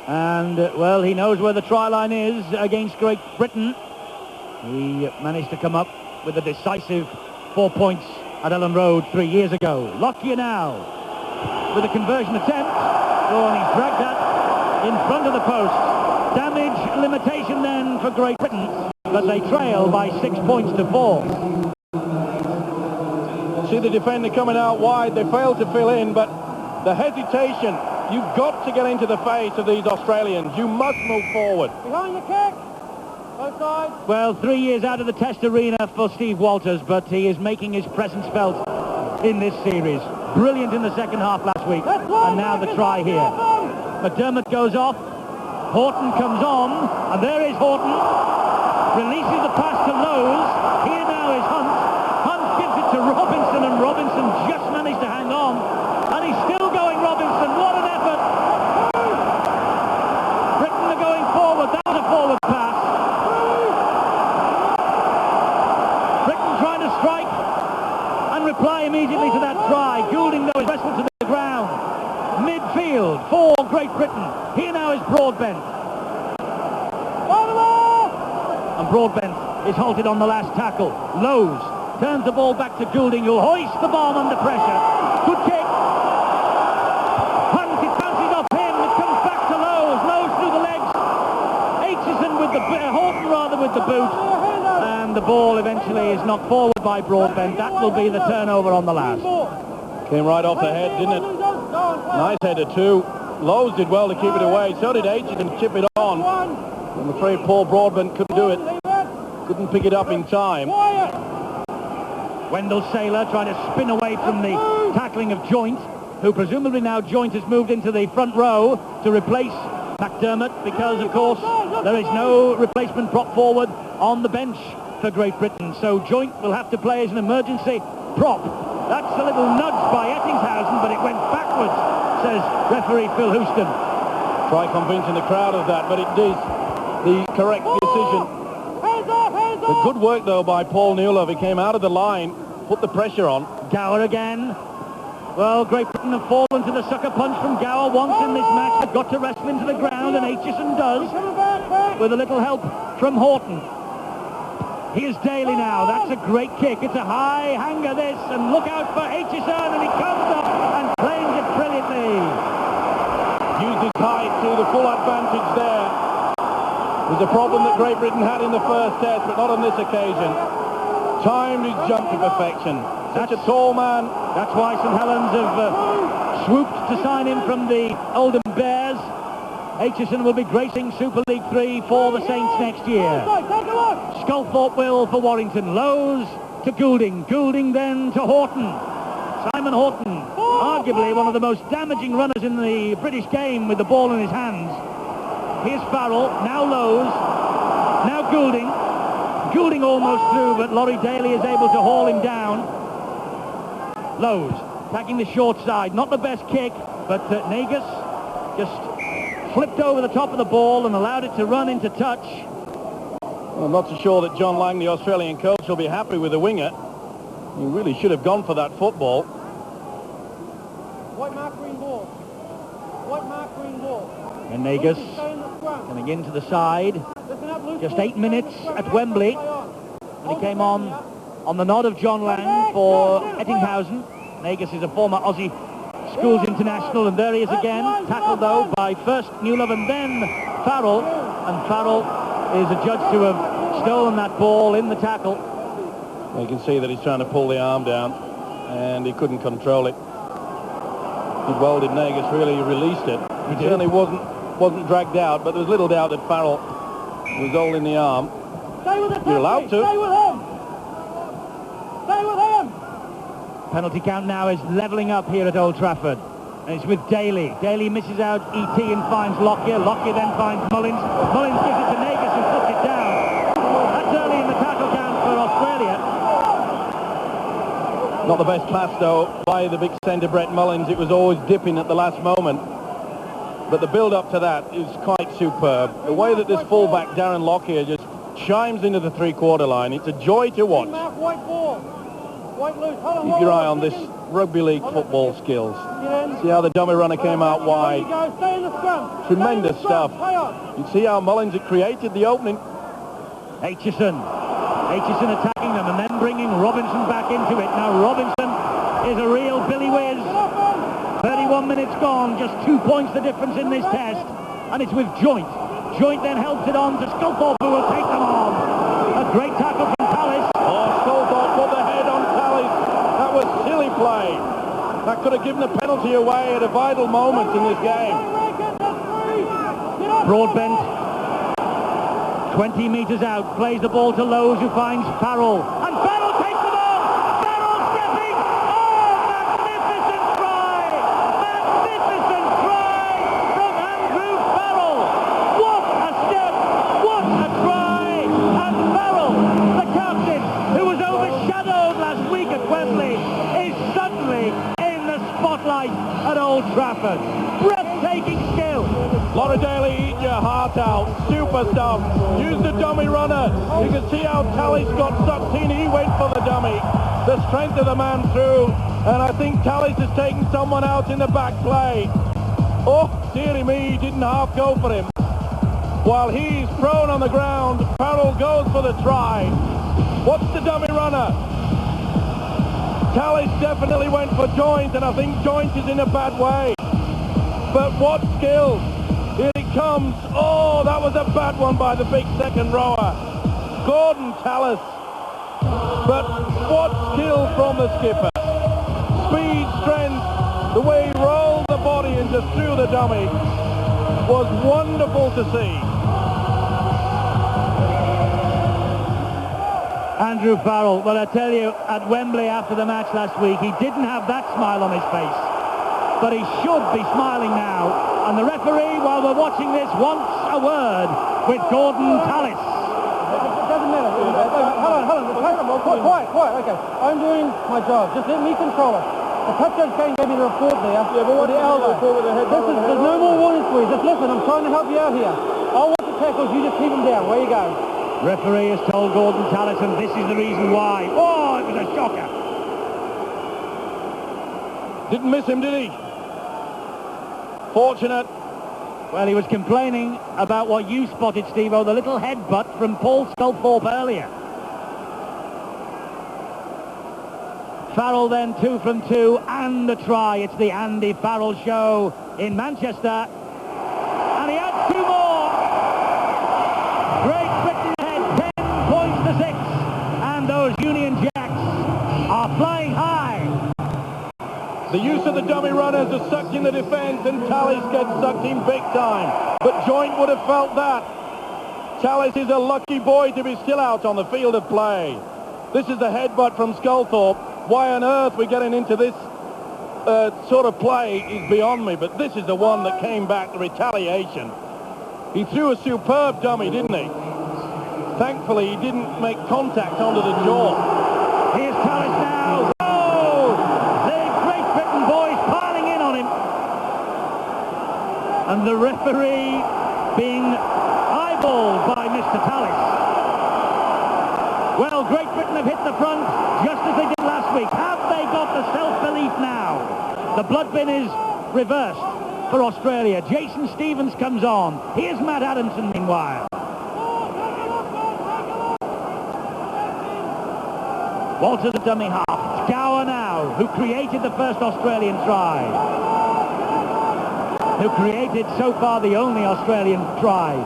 And, well, he knows where the try line is against Great Britain. He managed to come up with a decisive 4 points at Ellen Road 3 years ago. Lockyer now with a conversion attempt. Oh, and he's dragged that in front of the post. Damage limitation then for Great Britain, but they trail by 6 points to 4. See the defender coming out wide. They failed to fill in, but the hesitation, you've got to get into the face of these Australians. You must move forward. Behind the kick. Both sides. Well, 3 years out of the test arena for Steve Walters, but he is making his presence felt in this series. Brilliant in the second half last week, and now the try here. McDermott goes off, Horton comes on, and there is Horton, releases the pass to Lowe's. Here now is Hunt. Hunt gives it to Robinson, and Robinson just managed to hang on, and he's still going, Robinson. What an effort! Britain are going forward. That was a forward pass. Britain trying to strike and reply immediately to that try. Goulding, though, is wrestled to the ground. Midfield for Great Britain. Here now is Broadbent. And Broadbent is halted on the last tackle. Lowe's turns the ball back to Goulding, who'll hoist the bomb under pressure. Good kick. Hunt, it bounces off him. It comes back to Lowe's. Lowe's through the legs. Aitchison with the Horton rather with the boot. And the ball eventually is knocked forward by Broadbent. That will be the turnover on the last. Came right off the head, didn't it? Nice header too. Lowe's did well to keep it away. So did Aitchison chip it on. I'm afraid Paul Broadbent couldn't do it. Couldn't pick it up in time. Wendell Saylor trying to spin away from the tackling of Joint, who presumably now Joint has moved into the front row to replace McDermott, because of course there is no replacement prop forward on the bench for Great Britain. So Joint will have to play as an emergency prop. That's a little nudge by Ettingshausen, but it went backwards, says referee Phil Houston. Try convincing the crowd of that, but it is the correct decision. The good work, though, by Paul Newlove. He came out of the line, put the pressure on. Gower again. Well, Great Britain have fallen to the sucker punch from Gower once in this match. They've got to wrestle him to the ground, and Aitchison does, with a little help from Horton. Here's Daly now. That's a great kick. It's a high hanger, this, and look out for Aitchison, and he comes up and claims it brilliantly. Used his height to the full advantage there. It was a problem that Great Britain had in the first test, but not on this occasion. Timed his jump to perfection. Such a tall man. That's why St Helens have swooped to sign him from the Oldham Bears. Aitchison will be gracing Super League 3 for the Saints next year. Sculthorpe will for Warrington. Lowe's to Goulding. Goulding then to Horton. Simon Horton, arguably one of the most damaging runners in the British game with the ball in his hands. Here's Farrell, now Lowe's, now Goulding. Goulding almost through, but Laurie Daly is able to haul him down. Lowe's attacking the short side. Not the best kick, but Nagus just flipped over the top of the ball and allowed it to run into touch. Well, I'm not so sure that John Lang, the Australian coach, will be happy with the winger. He really should have gone for that football. White mark, green ball. White mark, green ball. And Nagus Stay in the scrum. coming into the side. Listen up, loose Just ball, 8 stay in minutes the scrum. at Wembley. Play on. And he came on the nod of John Lang for Ettinghausen. Nagus is a former Aussie Schools international, and there he is again, tackled though by first Newlove and then Farrell, and Farrell is adjudged to have stolen that ball in the tackle. You can see that he's trying to pull the arm down, and he couldn't control it. Did well, did Nagus, really released it. He certainly wasn't dragged out, but there was little doubt that Farrell was holding the arm. Stay with the You're allowed to. Stay with him. Stay with him. Penalty count now is levelling up here at Old Trafford. And it's with Daly. Daly misses out E.T. and finds Lockyer. Lockyer then finds Mullins. Mullins gives it to Nagus, who puts it down. That's early in the tackle count for Australia. Not the best pass, though, by the big centre, Brett Mullins. It was always dipping at the last moment. But the build-up to that is quite superb. The way that this fullback, Darren Lockyer, just chimes into the three-quarter line. It's a joy to watch. Mark, white ball. White loose. Hold on, Keep your eye on this rugby league football skills. Get in. See how the dummy runner came out There wide. you go. Stay in the scrum. Tremendous Stay in the scrum. stuff. Play on. You see how Mullins had created the opening. Aitchison attacking them and then bringing Robinson back into it. Now Robinson is a real Billy Whiz. 31 minutes gone, just 2 points the difference in this test. And it's with Joint. Joint then helps it on to Sculthorpe, who will take them on. A great tackle from Tallis. Oh, Sculthorpe put the head on Tallis. That was silly play. That could have given a penalty away at a vital moment in this game. Broadbent, 20 metres out, plays the ball to Lowe's, who finds Farrell. And Farrell takes the ball! Farrell stepping! Oh, magnificent try! Magnificent try from Andrew Farrell! What a step! What a try! And Farrell, the captain, who was overshadowed last week at Wembley, is suddenly in the spotlight at Old Trafford. Breathtaking skill. Laura Daly, eat your heart out. Super stuff. Use the dummy runner. You can see how Tallis got sucked in. He went for the dummy. The strength of the man through. And I think Tallis has taken someone out in the back play. Oh, dearie me, he didn't half go for him. While he's prone on the ground, Farrell goes for the try. What's the dummy runner? Tallis definitely went for Joint, and I think Joint is in a bad way. But what skill! Here he comes. Oh, that was a bad one by the big second rower, Gordon Tallis. But what skill from the skipper. Speed, strength, the way he rolled the body and just threw the dummy was wonderful to see. Andrew Farrell, well, I tell you, at Wembley after the match last week, he didn't have that smile on his face. But he should be smiling now. And the referee, while we're watching this, wants a word with Gordon Tallis. It doesn't matter. Hold on. Quiet. Okay. I'm doing my job. Just let me control it. The touch judge gave me the report there. Yeah, but what the elbow? There's no more warning for you. Just listen, I'm trying to help you out here. I'll watch the tackles, you just keep them down. Where you go? Referee has told Gordon Tallis, and this is the reason why. Oh, it was a shocker. Didn't miss him, did he? Fortunate. Well, he was complaining about what you spotted, Steve-O, the little headbutt from Paul Sculthorpe earlier. Farrell then 2 from 2 and a try. It's the Andy Farrell show in Manchester. And he had 2 more. Great Britain ahead, 10 points to 6. And those Union Jacks are flying high. The use of the dummy runners has sucked in the defence, and Tallis gets sucked in big time. But Joint would have felt that. Tallis is a lucky boy to be still out on the field of play. This is the headbutt from Sculthorpe. Why on earth we're getting into this sort of play is beyond me, but this is the one that came back, the retaliation. He threw a superb dummy, didn't he? Thankfully, he didn't make contact onto the jaw. Here's Tallis now. And the referee being eyeballed by Mr. Tallis. Well, Great Britain have hit the front just as they did last week. Have they got the self-belief now? The blood bin is reversed. for Australia. Jason Stevens comes on. Here's Matt Adamson meanwhile. Walters at dummy half. It's Gower now, who created the first Australian try. Who created so far the only Australian try.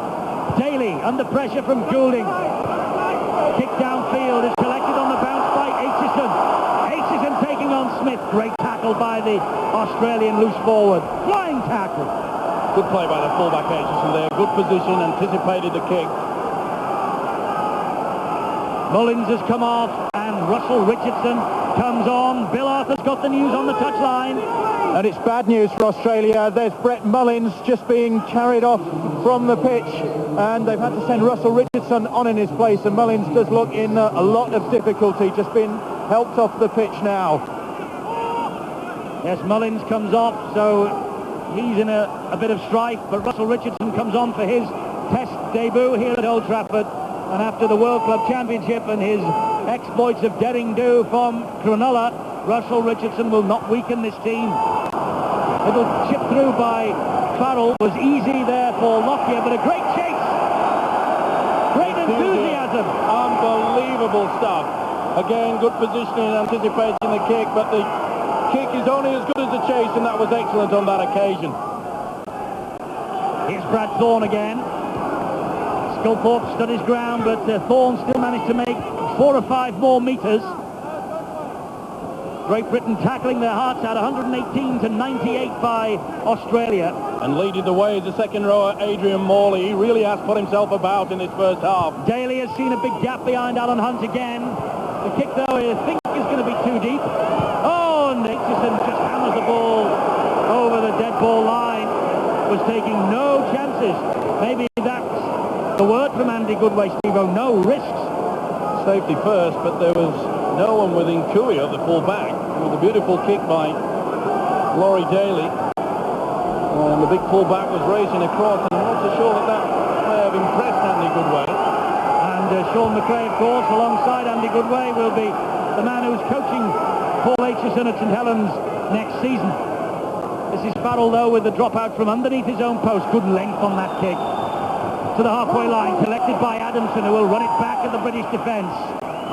Daly under pressure from Goulding. Kick downfield is collected on the bounce by Aitchison. Aitchison taking on Smith. Great tackle by the Australian loose forward. Flying tackle. Good play by the fullback Aitchison there. Good position, anticipated the kick. Mullins has come off and Russell Richardson comes on. Bill Arthur's got the news on the touchline. And it's bad news for Australia. There's Brett Mullins just being carried off from the pitch, and they've had to send Russell Richardson on in his place, and Mullins does look in a lot of difficulty, just being helped off the pitch now. Yes, Mullins comes off, so he's in a bit of strife, but Russell Richardson comes on for his test debut here at Old Trafford, and after the World Club Championship and his exploits of derring-do from Cronulla, Russell Richardson will not weaken this team. Little chip through by Farrell was easy there for Lockyer, but a great chase. Great enthusiasm. Unbelievable stuff. Again, good positioning, anticipating the kick, but the kick is only as good as the chase, and that was excellent on that occasion. Here's Brad Thorne again. Sculthorpe stood his ground, but Thorne still managed to make 4 or 5 more metres. Great Britain tackling their hearts out, 118 to 98 by Australia. And leading the way is the second rower, Adrian Morley. He really has put himself about in this first half. Daly has seen a big gap behind Alan Hunt again. The kick, though, I think is going to be too deep. Oh, and Aitchison just hammers the ball over the dead ball line. Was taking no chances. Maybe that's the word from Andy Goodway, Steve-O. No risks. Safety first, but there was no one within Cooey of the full-back. It was a beautiful kick by Laurie Daly. And the big full-back was racing across, and I'm not so sure that may have impressed Andy Goodway. And Sean McRae, of course, alongside Andy Goodway, will be the man who's coaching Paul Aitchison at St Helens next season. This is Farrell, though, with the dropout from underneath his own post. Good length on that kick. To the halfway line, collected by Adamson, who will run it back at the British defence.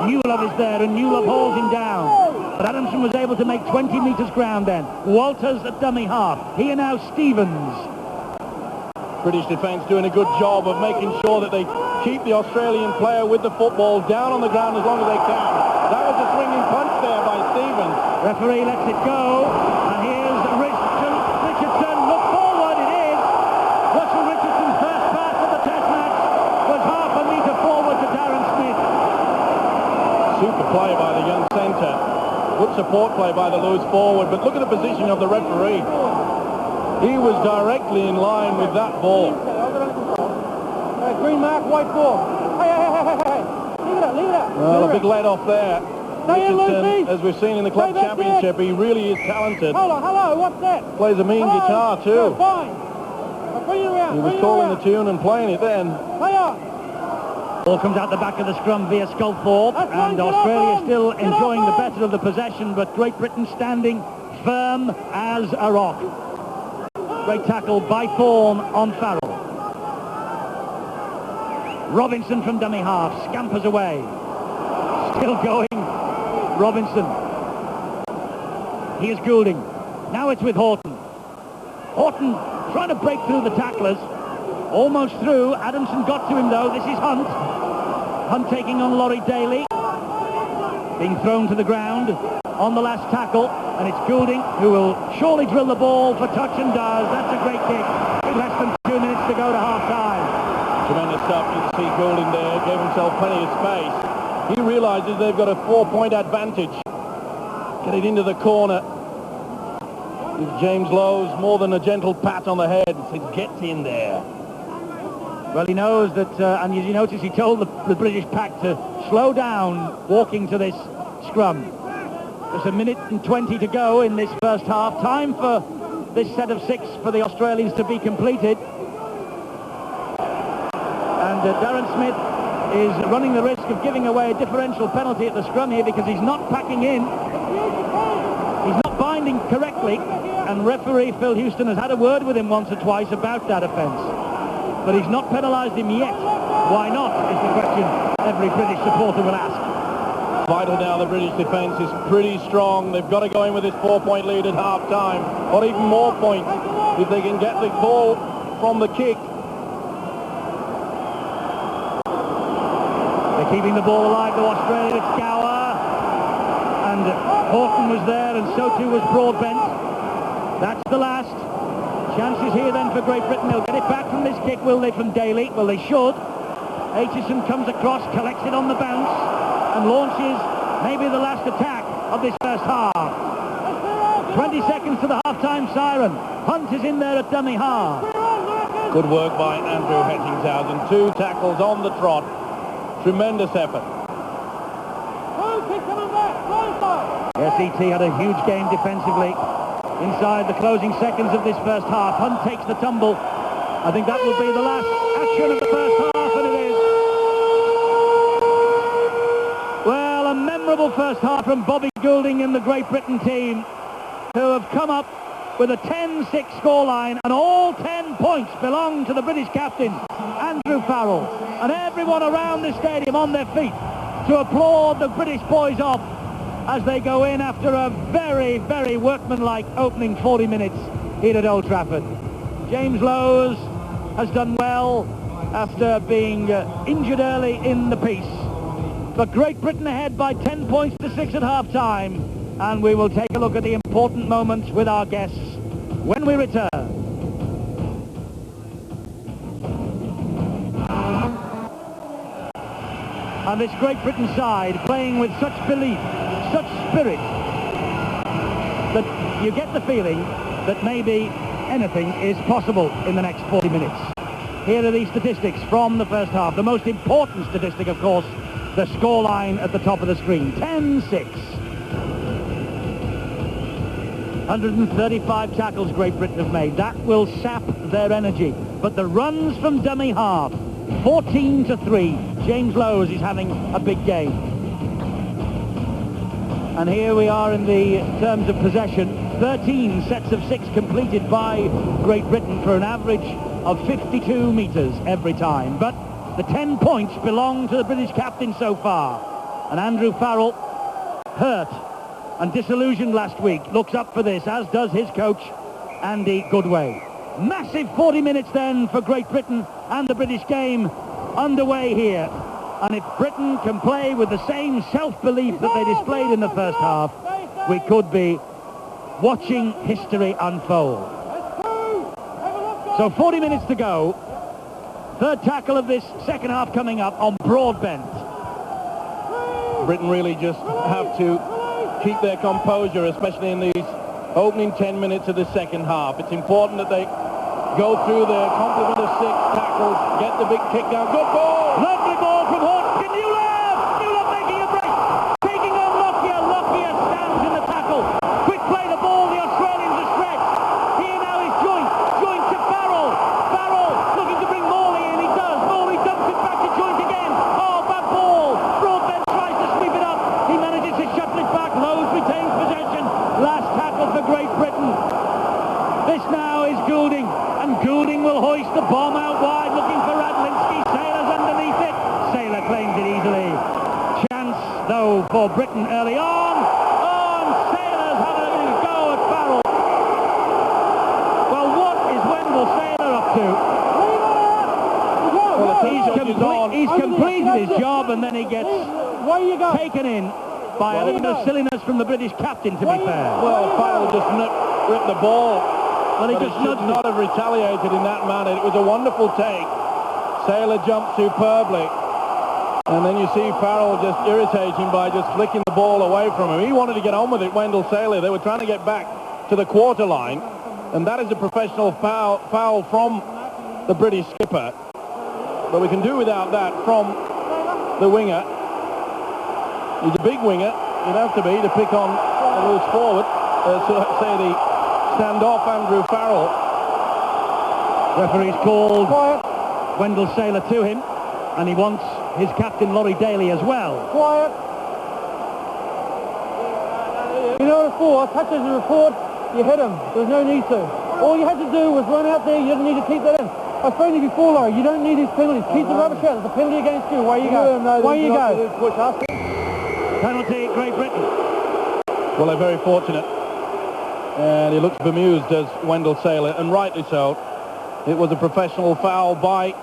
Newlove is there, and Newlove hauls him down. But Adamson was able to make 20 metres ground then. Walters at dummy half. Here now Stevens. British defence doing a good job of making sure that they keep the Australian player with the football down on the ground as long as they can. That was a swinging punch there by Stevens. Referee lets it go, and here's Richardson. Look forward, it is. Russell Richardson's first pass of the test match was half a metre forward to Darren Smith. Super play by the young centre. Good support play by the loose forward, but look at the position of the referee. He was directly in line with that ball. Green mark, white ball. Hey. Leave it up. Well, a big let off there. Richardson, as we've seen in the club championship, he really is talented. Hello, what's that? Plays a mean guitar too. No, fine. I'll bring you around. He was calling the tune and playing it then. Play on. Ball comes out the back of the scrum via Sculthorpe, and Australia still enjoying the better of the possession, but Great Britain standing firm as a rock. Great tackle by Thorne on Farrell. Robinson from dummy half, scampers away. Still going, Robinson. Here's Goulding. Now it's with Horton. Horton trying to break through the tacklers. Almost through. Adamson got to him though. This is Hunt. Hunt taking on Laurie Daly. Being thrown to the ground on the last tackle. And it's Goulding who will surely drill the ball for touch and does. That's a great kick. Less than 2 minutes to go to half-time. Tremendous stuff. You can see Goulding there. Gave himself plenty of space. He realises they've got a 4-point advantage. Get it into the corner. James Lowe's more than a gentle pat on the head. Says, get in there. Well, he knows that, and as you notice, he told the British pack to slow down walking to this scrum. There's 1 minute and 20 to go in this first half. Time for this set of 6 for the Australians to be completed. And Darren Smith is running the risk of giving away a differential penalty at the scrum here because he's not packing in. He's not binding. defending correctly, and referee Phil Houston has had a word with him once or twice about that offence. But he's not penalised him yet. Why not, is the question every British supporter will ask. Vital now, the British defence is pretty strong. They've got to go in with this 4-point lead at half-time, or even more points if they can get the ball from the kick. They're keeping the ball alive to Australia. It's Gower, and Horton was there, and so too was Broadbent. That's the last. Chances here then for Great Britain. They'll get it back from this kick, will they, from Daly? Well, they should. Aitchison comes across, collects it on the bounce, and launches maybe the last attack of this first half. 20 seconds to the half-time siren. Hunt is in there at dummy half. Good work by Andrew Hettingshausen. 2 tackles on the trot. Tremendous effort. SET had a huge game defensively inside the closing seconds of this first half. Hunt takes the tumble. I think that will be the last action of the first half, and it is. Well, a memorable first half from Bobby Goulding and the Great Britain team, who have come up with a 10-6 scoreline, and all 10 points belong to the British captain, Andrew Farrell, and everyone around the stadium on their feet to applaud the British boys off as they go in after a very, very workmanlike opening 40 minutes here at Old Trafford. James Lowes has done well after being injured early in the piece. But Great Britain ahead by 10 points to 6 at half-time, and we will take a look at the important moments with our guests when we return. And this Great Britain side playing with such belief, such spirit, that you get the feeling that maybe anything is possible in the next 40 minutes. Here are the statistics from the first half. The most important statistic, of course, the scoreline at the top of the screen. 10-6. 135 tackles Great Britain have made. That will sap their energy. But the runs from dummy half, 14-3. James Lowes is having a big game. And here we are in the terms of possession. 13 sets of 6 completed by Great Britain for an average of 52 metres every time. But the 10 points belong to the British captain so far. And Andrew Farrell, hurt and disillusioned last week, looks up for this, as does his coach, Andy Goodway. Massive 40 minutes then for Great Britain, and the British game underway here. And if Britain can play with the same self-belief that they displayed in the first half, we could be watching history unfold. So 40 minutes to go. Third tackle of this second half coming up on Broadbent. Britain really just have to keep their composure, especially in these opening 10 minutes of the second half. It's important that they go through the complement of 6 tackles, get the big kick down. Good ball! Lovely ball from Horton. Newlove making a break. Taking on Lockyer. Lockyer stands in the tackle. Quick play the ball. The Australians are stretched. Here now is Joint. Joint to Farrell. Farrell looking to bring Morley in. He does. Morley dumps it back to Joint again. Oh, bad ball. Broadbent tries to sweep it up. He manages to shuttle it back. Lowes retains possession. Last tackle for Great Britain. This now is Goulding. And Goulding will hoist the bomb out wide, looking for Radlinski. Saylor's underneath it. Saylor claims it easily. Chance, though, for Britain early on. Oh, and Saylor's having a go at Farrell. Well, what is Wendell Saylor up to? Well, he's completed his job, and then he gets taken in by a little bit of silliness from the British captain, to be fair. Well, Farrell just ripped the ball. Well, he but just should not have retaliated in that manner. It was a wonderful take. Saylor jumped superbly. And then you see Farrell just irritating by just flicking the ball away from him. He wanted to get on with it, Wendell Saylor. They were trying to get back to the quarter line. And that is a professional foul from the British skipper. But we can do without that from the winger. He's a big winger. You'd have to be to pick on a loose forward. Say the stand-off Andrew Farrell. Referee's called Wendell Saylor to him, and he wants his captain Laurie Daly as well. You know what it's for? Touches the report, you hit him. There's no need to. All you had to do was run out there. You didn't need to keep that in. I was saying to you before, Laurie, you don't need these penalties. Keep the rubbish out. There's a penalty against you. Away you go. Away you go. Penalty, Great Britain. Well, they're very fortunate. And he looks bemused, does Wendell Saylor, and rightly so. It was a professional foul by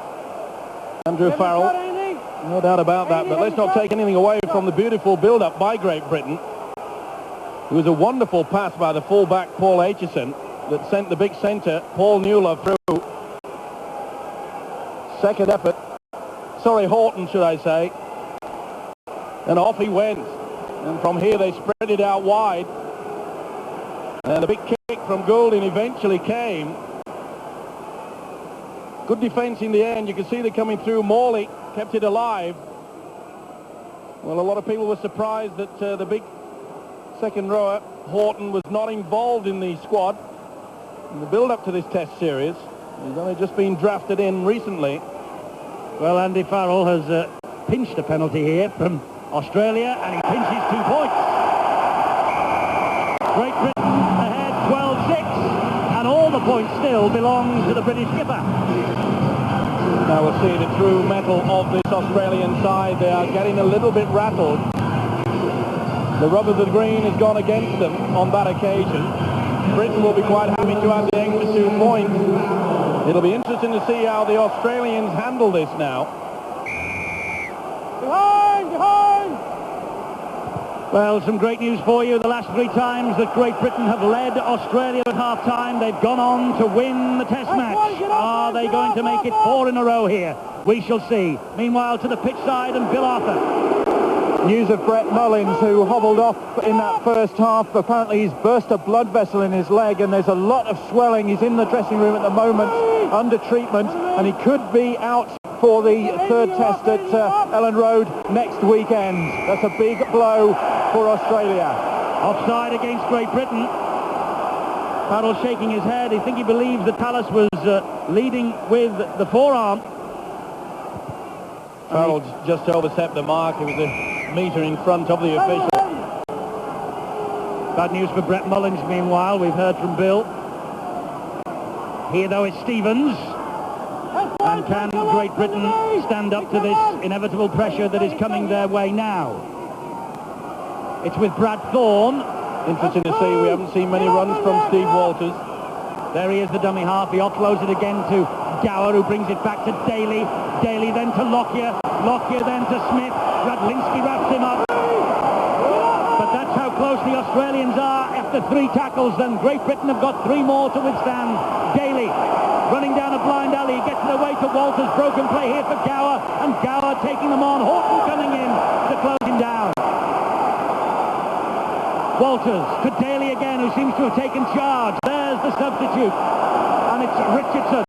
Andrew Farrell. No doubt about that, but let's not take anything away from the beautiful build-up by Great Britain. It was a wonderful pass by the full-back Paul Aitchison that sent the big centre, Paul Newlove, through. Second effort. Sorry, Horton, should I say. And off he went. And from here they spread it out wide. And the big kick from Goulding eventually came. Good defence in the end. You can see they're coming through. Morley kept it alive. Well, a lot of people were surprised that the big second rower, Horton, was not involved in the squad in the build-up to this Test series. He's only just been drafted in recently. Well, Andy Farrell has pinched a penalty here from Australia, and he pinches 2 points. Great Britain ahead 12-6, and all the points still belong to the British skipper. Now we'll see the true mettle of this Australian side. They are getting a little bit rattled. The rub of the green has gone against them on that occasion. Britain will be quite happy to have the extra 2 points. It'll be interesting to see how the Australians handle this now. Behind! Behind! Well, some great news for you. The last 3 times that Great Britain have led Australia at half-time, they've gone on to win the Test match. Are they going to make it 4 in a row here? We shall see. Meanwhile, to the pitch side, and Bill Arthur. News of Brett Mullins, who hobbled off in that first half. Apparently he's burst a blood vessel in his leg, and there's a lot of swelling. He's in the dressing room at the moment under treatment, and he could be out for the third Test at Ellen Road next weekend. That's a big blow for Australia. Offside against Great Britain. Farrell shaking his head. I think he believes that Palace was leading with the forearm. Farrell just overstepped the mark. It was a metre in front of the official. Bad news for Brett Mullins, meanwhile. We've heard from Bill. Here, though, is Stevens. And can Great Britain stand up to this inevitable pressure that is coming their way now? It's with Brad Thorne. Interesting to see. We haven't seen many runs from Steve Walters. There he is, the dummy half. He offloads it again to Gower, who brings it back to Daly. Daly then to Lockyer. Lockyer then to Smith. Radlinski wraps him up. But that's how close the Australians are after 3 tackles. Then Great Britain have got 3 more to withstand. Daly running down a blind alley. He gets it away to Walters. Broken play here for Gower. And Gower taking them on. Horton coming in to close him down. Walters to Daly again, who seems to have taken charge. There's the substitute. And it's Richardson.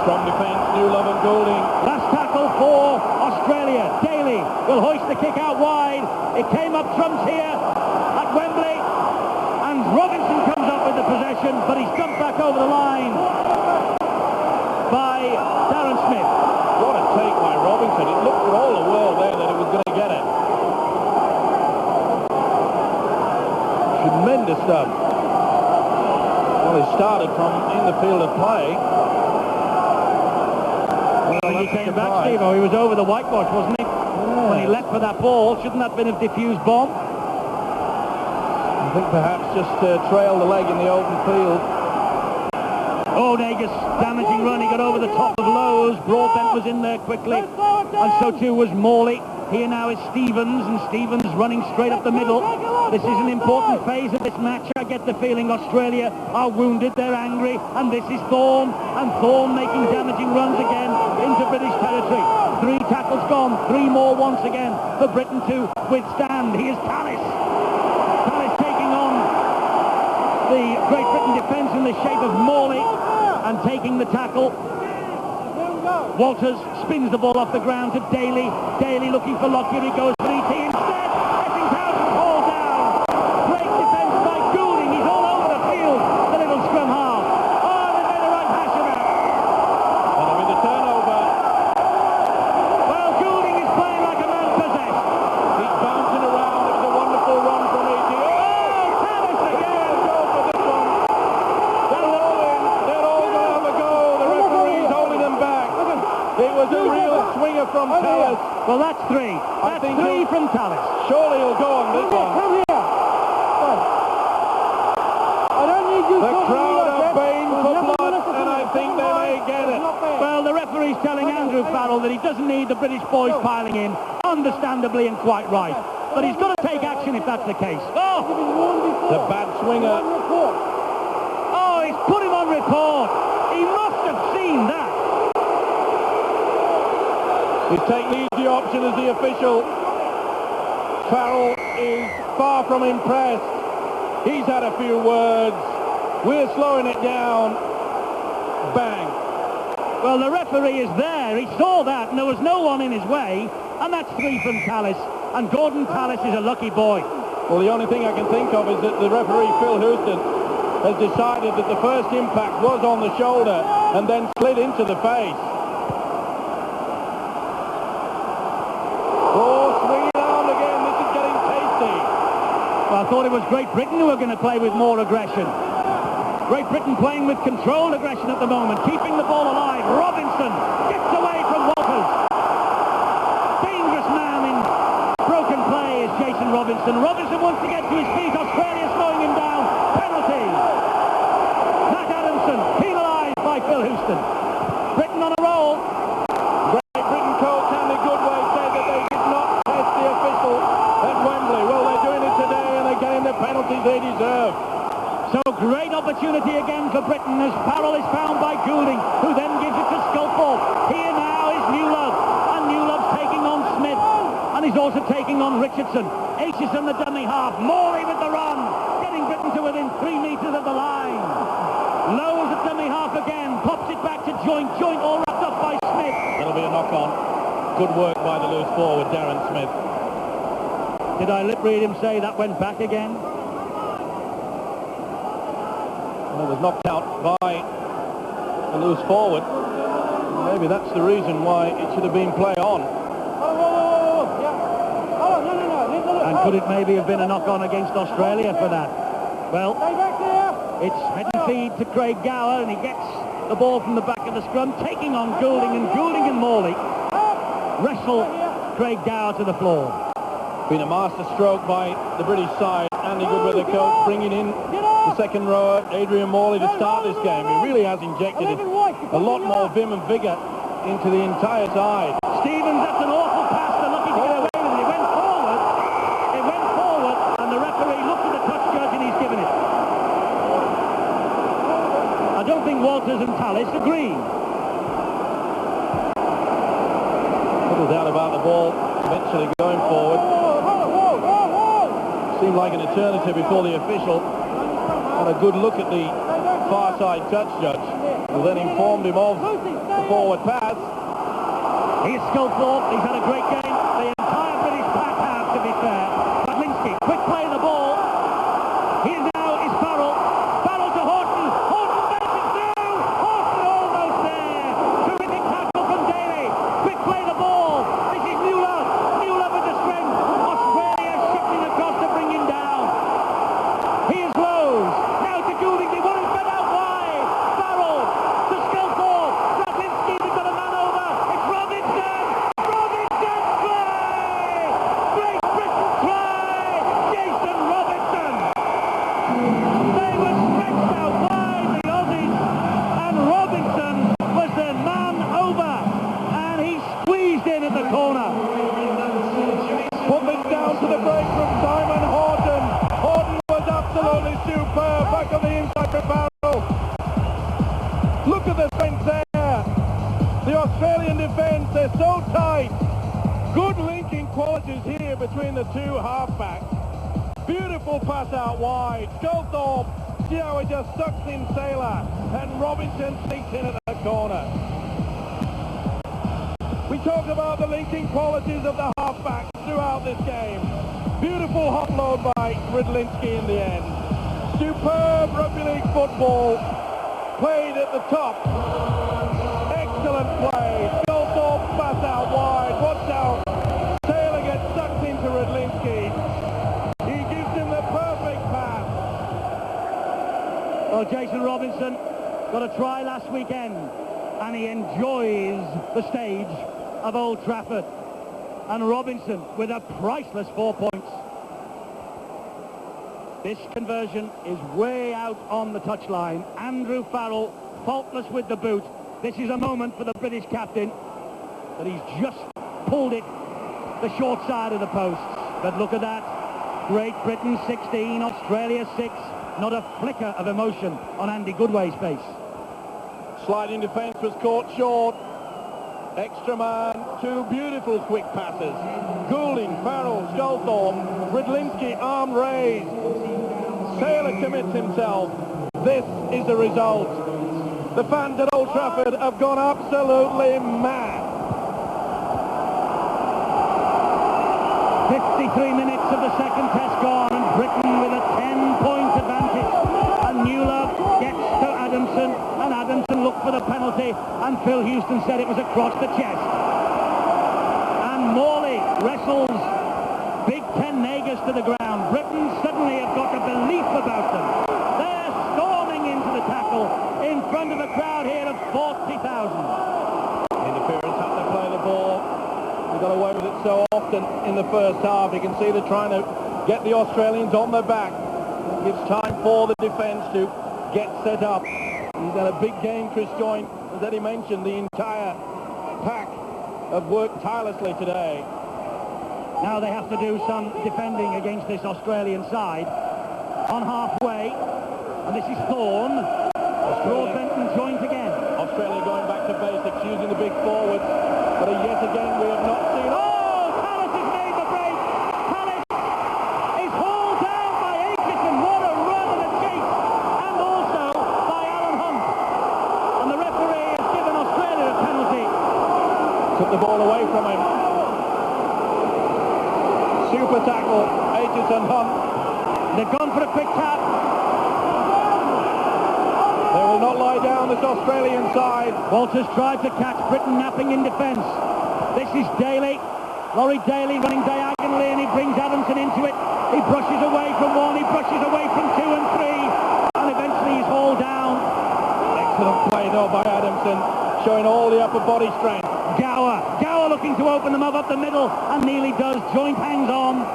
Strong defence, Newlove and Goulding. Last tackle for Australia. Daly will hoist the kick out wide. It came up trumps here at Wembley. And Robinson comes up with the possession, but he's jumped back over the line by Darren Smith. What a take by Robinson. It looked for all the world there that it was going to get it. Tremendous stuff. Well, he started from in the field of play. Well, he came back, Steve. He was over the whitewash, wasn't he? Yeah. When he leapt for that ball, shouldn't that have been a diffused bomb? I think perhaps just trailed the leg in the open field. Oh, Nagus, damaging run. He got over the top of Lowe's. Broadbent was in there quickly. And so too was Morley. Here now is Stevens, and Stevens running straight up the middle. This is an important phase of this match. I get the feeling Australia are wounded, they're angry, and this is Thorne, and Thorne making damaging runs again into British territory. 3 tackles gone, 3 more once again for Britain to withstand. Here's Tallis. Tallis taking on the Great Britain defence in the shape of Morley and taking the tackle. Walters spins the ball off the ground to Daly. Daly looking for Lockyer. He goes for ET instead. Ettinghausen falls down. Great defence by Goulding. He's all over the field, the little scrum half. Oh, they made a right hash of it. That'll be the turnover. Well, Goulding is playing like a man possessed. He's bouncing around. It was a wonderful run from ET. Oh, from Tallis. Well, that's three. That's think three from Tallis. Surely he'll go on this one. Come here. I don't need you The talking to me crowd like are that. baying There's for nothing blood, to listen and to. I think they may get it. It's not fair. Well, the referee's telling Andrew Farrell that he doesn't need the British boys piling in, understandably and quite right. But he's got to take action if that's the case. Oh, You've been warned before. The bad swinger. One report. oh, he's put him on report. He must have seen that. He's taking the easy option as the official. Farrell is far from impressed. He's had a few words. We're slowing it down. Bang. Well, the referee is there. He saw that, and there was no one in his way. And that's three from Tallis. And Gordon Tallis is a lucky boy. Well, the only thing I can think of is that the referee, Phil Houston, has decided that the first impact was on the shoulder and then slid into the face. Oh, swinging arm again. This is getting tasty. Well, I thought it was Great Britain who were going to play with more aggression. Great Britain playing with controlled aggression at the moment, keeping the ball alive. Robinson gets away from Walters. Dangerous man in broken play is Jason Robinson. Robinson wants to get to his feet. Australia slowing him down. Penalty. Matt Adamson penalised by Phil Houston. Britain on a roll. Great Britain coach Andy Goodway said that they did not test the official at Wembley. Well, they're doing it today and they're getting the penalties they deserve. So great opportunity again for Britain as Farrell is found by Goulding, who then gives it to Sculthorpe. Here now is Newlove, and Newlove's taking on Smith, and he's also taking on Richardson. Aitchison the dummy half, Morley with the run, getting Britain to within 3 metres of the line. Lowe's at dummy half again, pops it back to Joint all wrapped up by Smith. That'll be a knock-on. Good work by the loose forward, Darren Smith. Did I lip read him say that went back again? And it was knocked out by the loose forward. Maybe that's the reason why it should have been play on. And could it maybe have been a knock-on against Australia for that? Well, it's head and feed to Craig Gower, and he gets the ball from the back of the scrum, taking on Goulding and Morley wrestle Craig Gower to the floor. Been a master stroke by the British side. Andy Goodway, the coach, bringing in the second rower, Adrian Morley, to start this game. He really has injected a lot more vim and vigour into the entire side. Stevens, that's an awful pass. They're lucky to get away with it. It went forward, and the referee looked at the touch judge and he's given it. I don't think Walters and Tallis agree. Little doubt about the ball eventually going forward. Seemed like an eternity before the official had a good look at the far side touch judge, who then informed him of the forward pass. Here's Sculthorpe. He's had a great game. The entire British pack have, to be fair. Badlinski, quick play of the ball. Here now is Farrell. Farrell to Horton. Horton bounces through. Horton almost there. Terrific tackle from Daly. Quick play the ball. This is Newlove. Newlove with the strength. Australia shifting across to bring him down. Here's Lowe's. Now to Goulding. They want him fed out wide. Farrell to Sculthorpe. Badlinski, they've got a man over. It's Robinson. Robinson try. Great Britain try. Jason Robinson. They were stretched out wide, the Aussies, and Robinson was their man over, and he squeezed in at the corner. Put this down to the break from Simon Horton. Horton was absolutely superb. Back on the inside for Farrell. Look at the defence there. The Australian defence, they're so tight. Good linking qualities here between the two halfbacks. Beautiful pass out wide. Sculthorpe, see how he just sucks in Sailor. And Robinson sneaks in at the corner. We talk about the linking qualities of the halfbacks throughout this game. Beautiful hot load by Rydlinski in the end. Superb rugby league football played at the top. Excellent play. Sculthorpe pass out wide. Watch out. Taylor gets sucked into Rydlinski. He gives him the perfect pass. Well, Jason Robinson got a try last weekend, and he enjoys the stage of Old Trafford. And Robinson with a priceless 4 points. This conversion is way out on the touchline. Andrew Farrell, faultless with the boot. This is a moment for the British captain, but he's just pulled it the short side of the posts. But look at that. Great Britain 16, Australia 6. Not a flicker of emotion on Andy Goodway's face. Sliding defence was caught short. Extra man, two beautiful quick passes. Goulding, Farrell, Sculthorpe, Bridlinski, arm raised. Saylor commits himself. This is the result. The fans at Old Trafford have gone absolutely mad. 53 minutes of the second test gone, and Britain with a 10-point advantage. And Newlove gets to Adamson, and Adamson looked for the penalty, and Phil Houston said it was across the chest. And Morley wrestles Big Ten Negus to the ground. Britain suddenly have got a belief about them. They're storming into the tackle in front of a crowd here of 40,000. Interference, had to play the ball. They got away with it so often in the first half. You can see they're trying to get the Australians on their back. Gives time for the defence to get set up. He's had a big game, Chris Joynt. As Eddie mentioned, the entire pack have worked tirelessly today. Now they have to do some defending against this Australian side. On halfway, and this is Thorne. Broadbent joint again. Australia going back to basics, using the big forwards. But yet again, we have not seen... Oh, Tallis has made the break. Tallis is hauled down by Aitchison. What a run and a chase. And also by Alan Hunt. And the referee has given Australia a penalty. Took the ball away from him. Super tackle, Aitchison, Hunt. They've gone for a quick tap. They will not lie down, this Australian side. Walters tried to catch Britain napping in defence. This is Daly. Laurie Daly running diagonally, and he brings Adamson into it. He brushes away from one, he brushes away from two and three, and eventually he's hauled down. Excellent play though by Adamson, showing all the upper body strength. Gower looking to open them up the middle, and nearly does. Joint hangs on.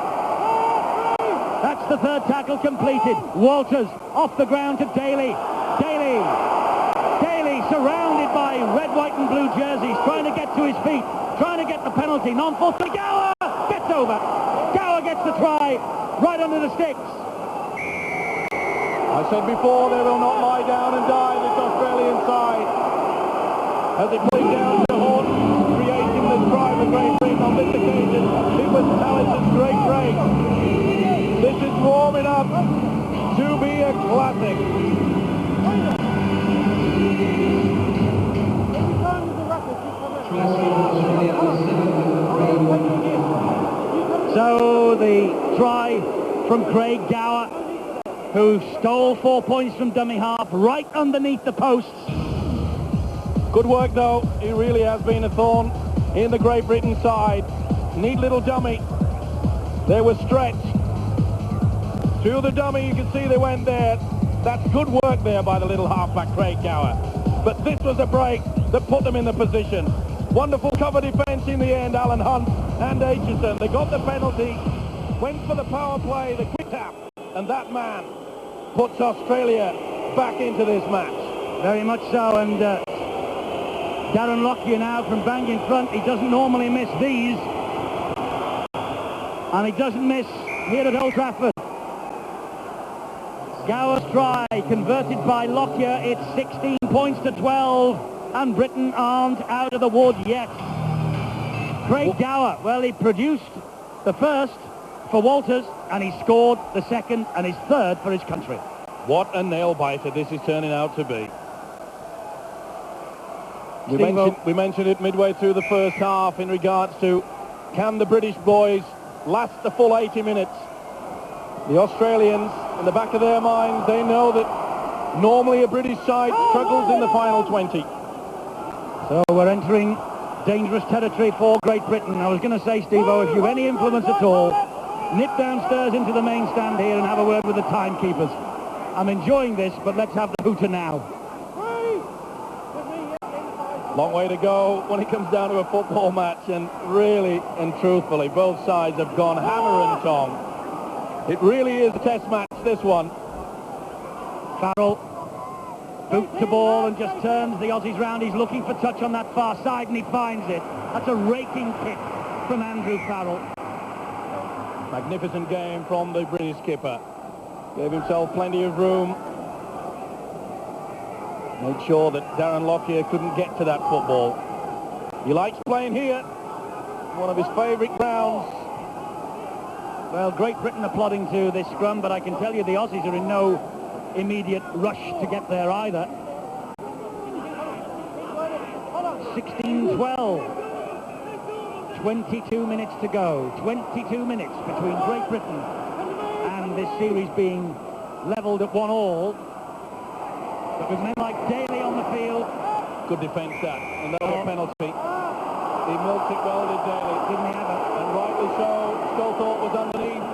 That's the third tackle completed. Walters off the ground to Daly. Daly surrounded by red, white and blue jerseys, trying to get to his feet, trying to get the penalty. Non-full to Gower, gets over. Gower gets the try, right under the sticks. I said before, they will not lie down and die, this Australian side. As they play down to Horton, creating the try for Great Britain on this occasion. It was Tallis's great break. This is warming up to be a classic. So the try from Craig Gower, who stole 4 points from dummy half, right underneath the posts. Good work though, he really has been a thorn in the Great Britain side. Neat little dummy. They were stretched. To the dummy, you can see they went there. That's good work there by the little halfback Craig Gower. But this was a break that put them in the position. Wonderful cover defence in the end, Alan Hunt and Aitchison. They got the penalty, went for the power play, the quick tap, and that man puts Australia back into this match. Very much so, and Darren Lockyer now from bang in front. He doesn't normally miss these, and he doesn't miss here at Old Trafford. Gower's try converted by Lockyer. It's 16 points to 12, and Britain aren't out of the wood yet. Craig Gower, well, he produced the first for Walters, and he scored the second and his third for his country. What a nail-biter this is turning out to be. We mentioned it midway through the first half in regards to, can the British boys last the full 80 minutes? The Australians, in the back of their minds, they know that normally a British side struggles in the final 20. So we're entering dangerous territory for Great Britain. I was going to say, Steve-O, if you've any influence at all, nip downstairs into the main stand here and have a word with the timekeepers. I'm enjoying this, but let's have the hooter now. Long way to go when it comes down to a football match, and really and truthfully, both sides have gone hammer and tong. It really is a test match, this one. Farrell boots the ball and just turns the Aussies round. He's looking for touch on that far side, and he finds it. That's a raking kick from Andrew Farrell. Magnificent game from the British skipper. Gave himself plenty of room. Made sure that Darren Lockyer couldn't get to that football. He likes playing here. One of his favourite grounds. Well, Great Britain applauding to this scrum, but I can tell you the Aussies are in no immediate rush to get there either. 16-12. 22 minutes to go. 22 minutes between Great Britain and this series being levelled at 1-1. But with men like Daly on the field. Good defence that, and that was a penalty. He milked it well, did Daly. Didn't he have it? And rightly so. Sculthorpe was underneath.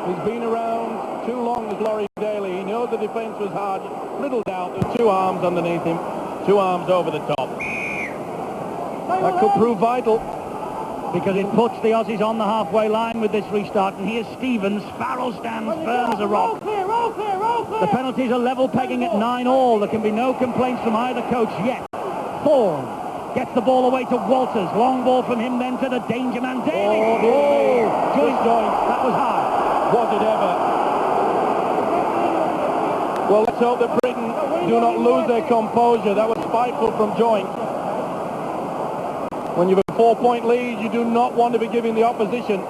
He's been around too long, as Laurie Daly. He knew the defence was hard. Little doubt, there's two arms underneath him. Two arms over the top. That could prove vital, because it puts the Aussies on the halfway line with this restart. And here's Stevens. Farrell stands firm as a rock. The penalties are level pegging at 9-all. There can be no complaints from either coach yet. Thorne gets the ball away to Walters. Long ball from him then to the danger man, Daly. Joint. That was high. Was it ever? Well, let's hope that Britain do not lose their composure. That was spiteful from Joint. When you have a 4-point lead, you do not want to be giving the opposition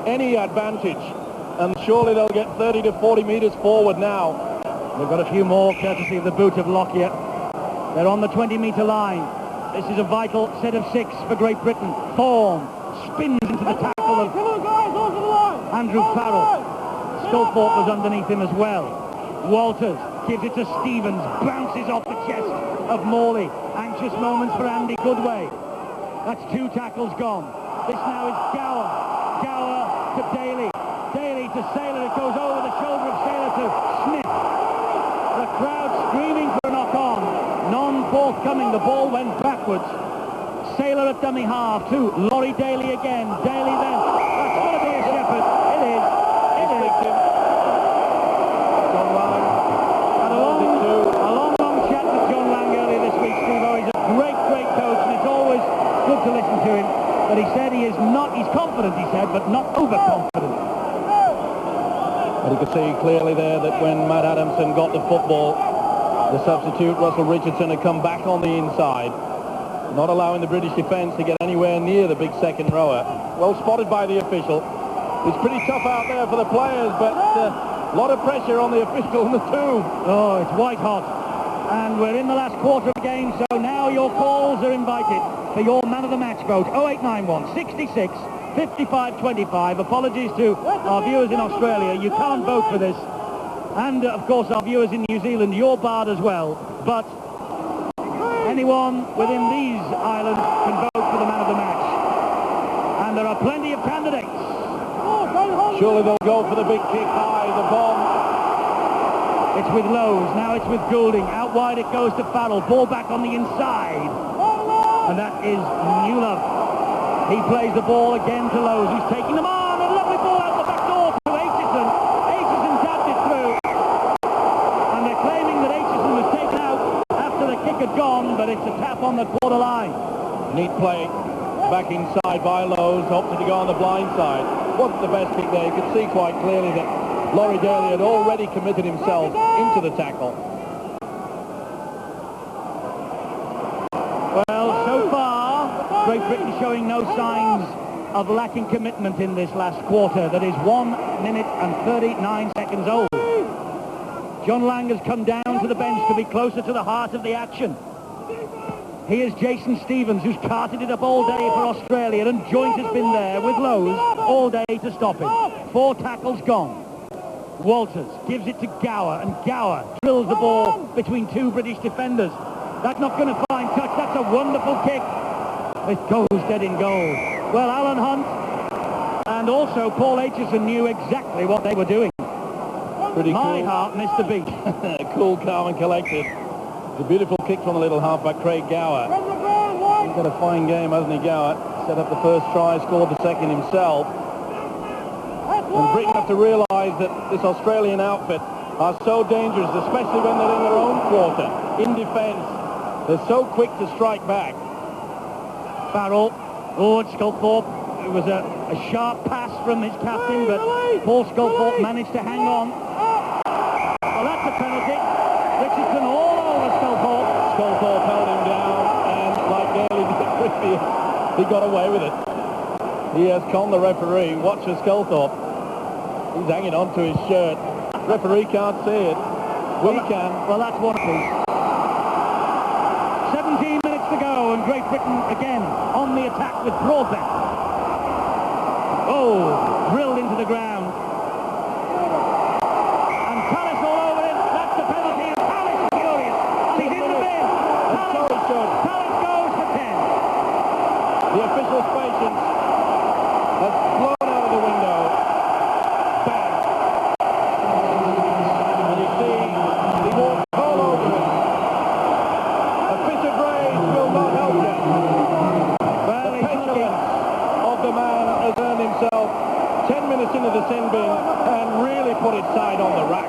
any advantage. And surely they'll get 30 to 40 metres forward now. They've got a few more, courtesy of the boot of Lockyer. They're on the 20-metre line. This is a vital set of 6 for Great Britain. Thorne spins into the tackle of Andrew Farrell. Sculthorpe was underneath him as well. Walters gives it to Stevens, bounces off the chest of Morley. Anxious moments for Andy Goodway. That's 2 tackles gone. This now is Gower. Gower to Daly. Daly to Saylor. It goes over the shoulder of Saylor to Smith. The crowd screaming for a knock-on. None forthcoming. The ball went backwards. Saylor at dummy half to Laurie Daly again. Daly then. That's going to be a Shepherd. It is. It is. John Lang. Had a long chat with John Lang earlier this week, Steve-O. He's a great coach, and it's always good to listen to him. But he said he is not, he's confident, he said, but not overconfident. But you could see clearly there that when Matt Adamson got the football, the substitute, Russell Richardson, had come back on the inside, not allowing the British defence to get anywhere near the big second rower. Well spotted by the official. It's pretty tough out there for the players, but a lot of pressure on the official in the two. Oh, it's white hot. And we're in the last quarter of the game, so now your calls are invited for your man of the match vote. 0891 66 55 25. Apologies to our viewers in Australia. You can't vote for this. And, of course, our viewers in New Zealand, you're barred as well. But anyone within these islands can vote for the man of the match. And there are plenty of candidates. Surely they'll go for the big kick high, the bomb. It's with Lowe's, now it's with Goulding. Out wide it goes to Farrell. Ball back on the inside. And that is Newlove. He plays the ball again to Lowe's, who's taking them on. A lovely ball out the back door to Aitchison. Aitchison tapped it through. And they're claiming that Aitchison was taken out after the kick had gone, but it's a tap on the quarter line. Neat play. Back inside by Lowe's, opted to go on the blind side. Wasn't the best kick there. You could see quite clearly that Laurie Daly had already committed himself into the tackle. Well, so far, Great Britain showing no signs of lacking commitment in this last quarter. That is 1 minute and 39 seconds old. John Lang has come down to the bench to be closer to the heart of the action. Here's Jason Stevens, who's carted it up all day for Australia, and Joint has been there with Lowe's all day to stop him. 4 tackles gone. Walters gives it to Gower, and Gower drills the ball between 2 British defenders. That's not going to find touch. That's a wonderful kick. It goes dead in goal. Well, Alan Hunt and also Paul Aitchison knew exactly what they were doing. Pretty My cool. heart missed a beat. Cool, calm and collected. It's a beautiful kick from the little halfback, Craig Gower. He's had a fine game, hasn't he, Gower? Set up the first try, scored the second himself. And Britain have to realise that this Australian outfit are so dangerous, especially when they're in their own quarter, in defence. They're so quick to strike back. Farrell, Sculthorpe. It was a sharp pass from his captain, but Paul Sculthorpe managed to hang on. Well, that's a penalty. Richardson all over Sculthorpe. Sculthorpe held him down, and like Daly did, he got away with it. He has conned the referee. Watch for Sculthorpe. He's hanging on to his shirt. Referee can't see it. We can. Well, that's one piece. 17 minutes to go, and Great Britain again on the attack with Broadbent. Oh, drilled into the ground. And Tallis all over him. That's the penalty, and Tallis is furious. He's in the bin. Tallis goes for 10. The official's patience has blown out of the window. Bang. And you see, he walks all over it. A fit of rage will not help him. Well, The petulance of the man has earned himself 10 minutes into the sin bin and really put his side on the rack.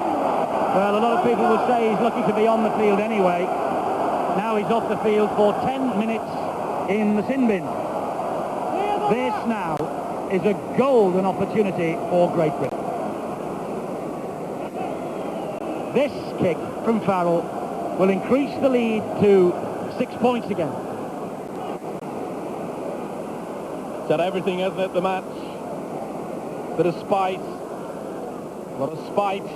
Well, a lot of people will say he's lucky to be on the field anyway. Now he's off the field for 10 minutes in the sin bin. This now is a golden opportunity for Great Britain. This kick from Farrell will increase the lead to 6 points again. Said everything, hasn't it, the match? Bit of spite. A lot of spite.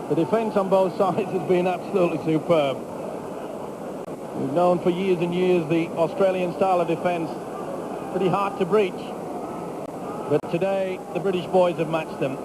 The defence on both sides has been absolutely superb. We've known for years and years the Australian style of defence, pretty hard to breach. But today, the British boys have matched them.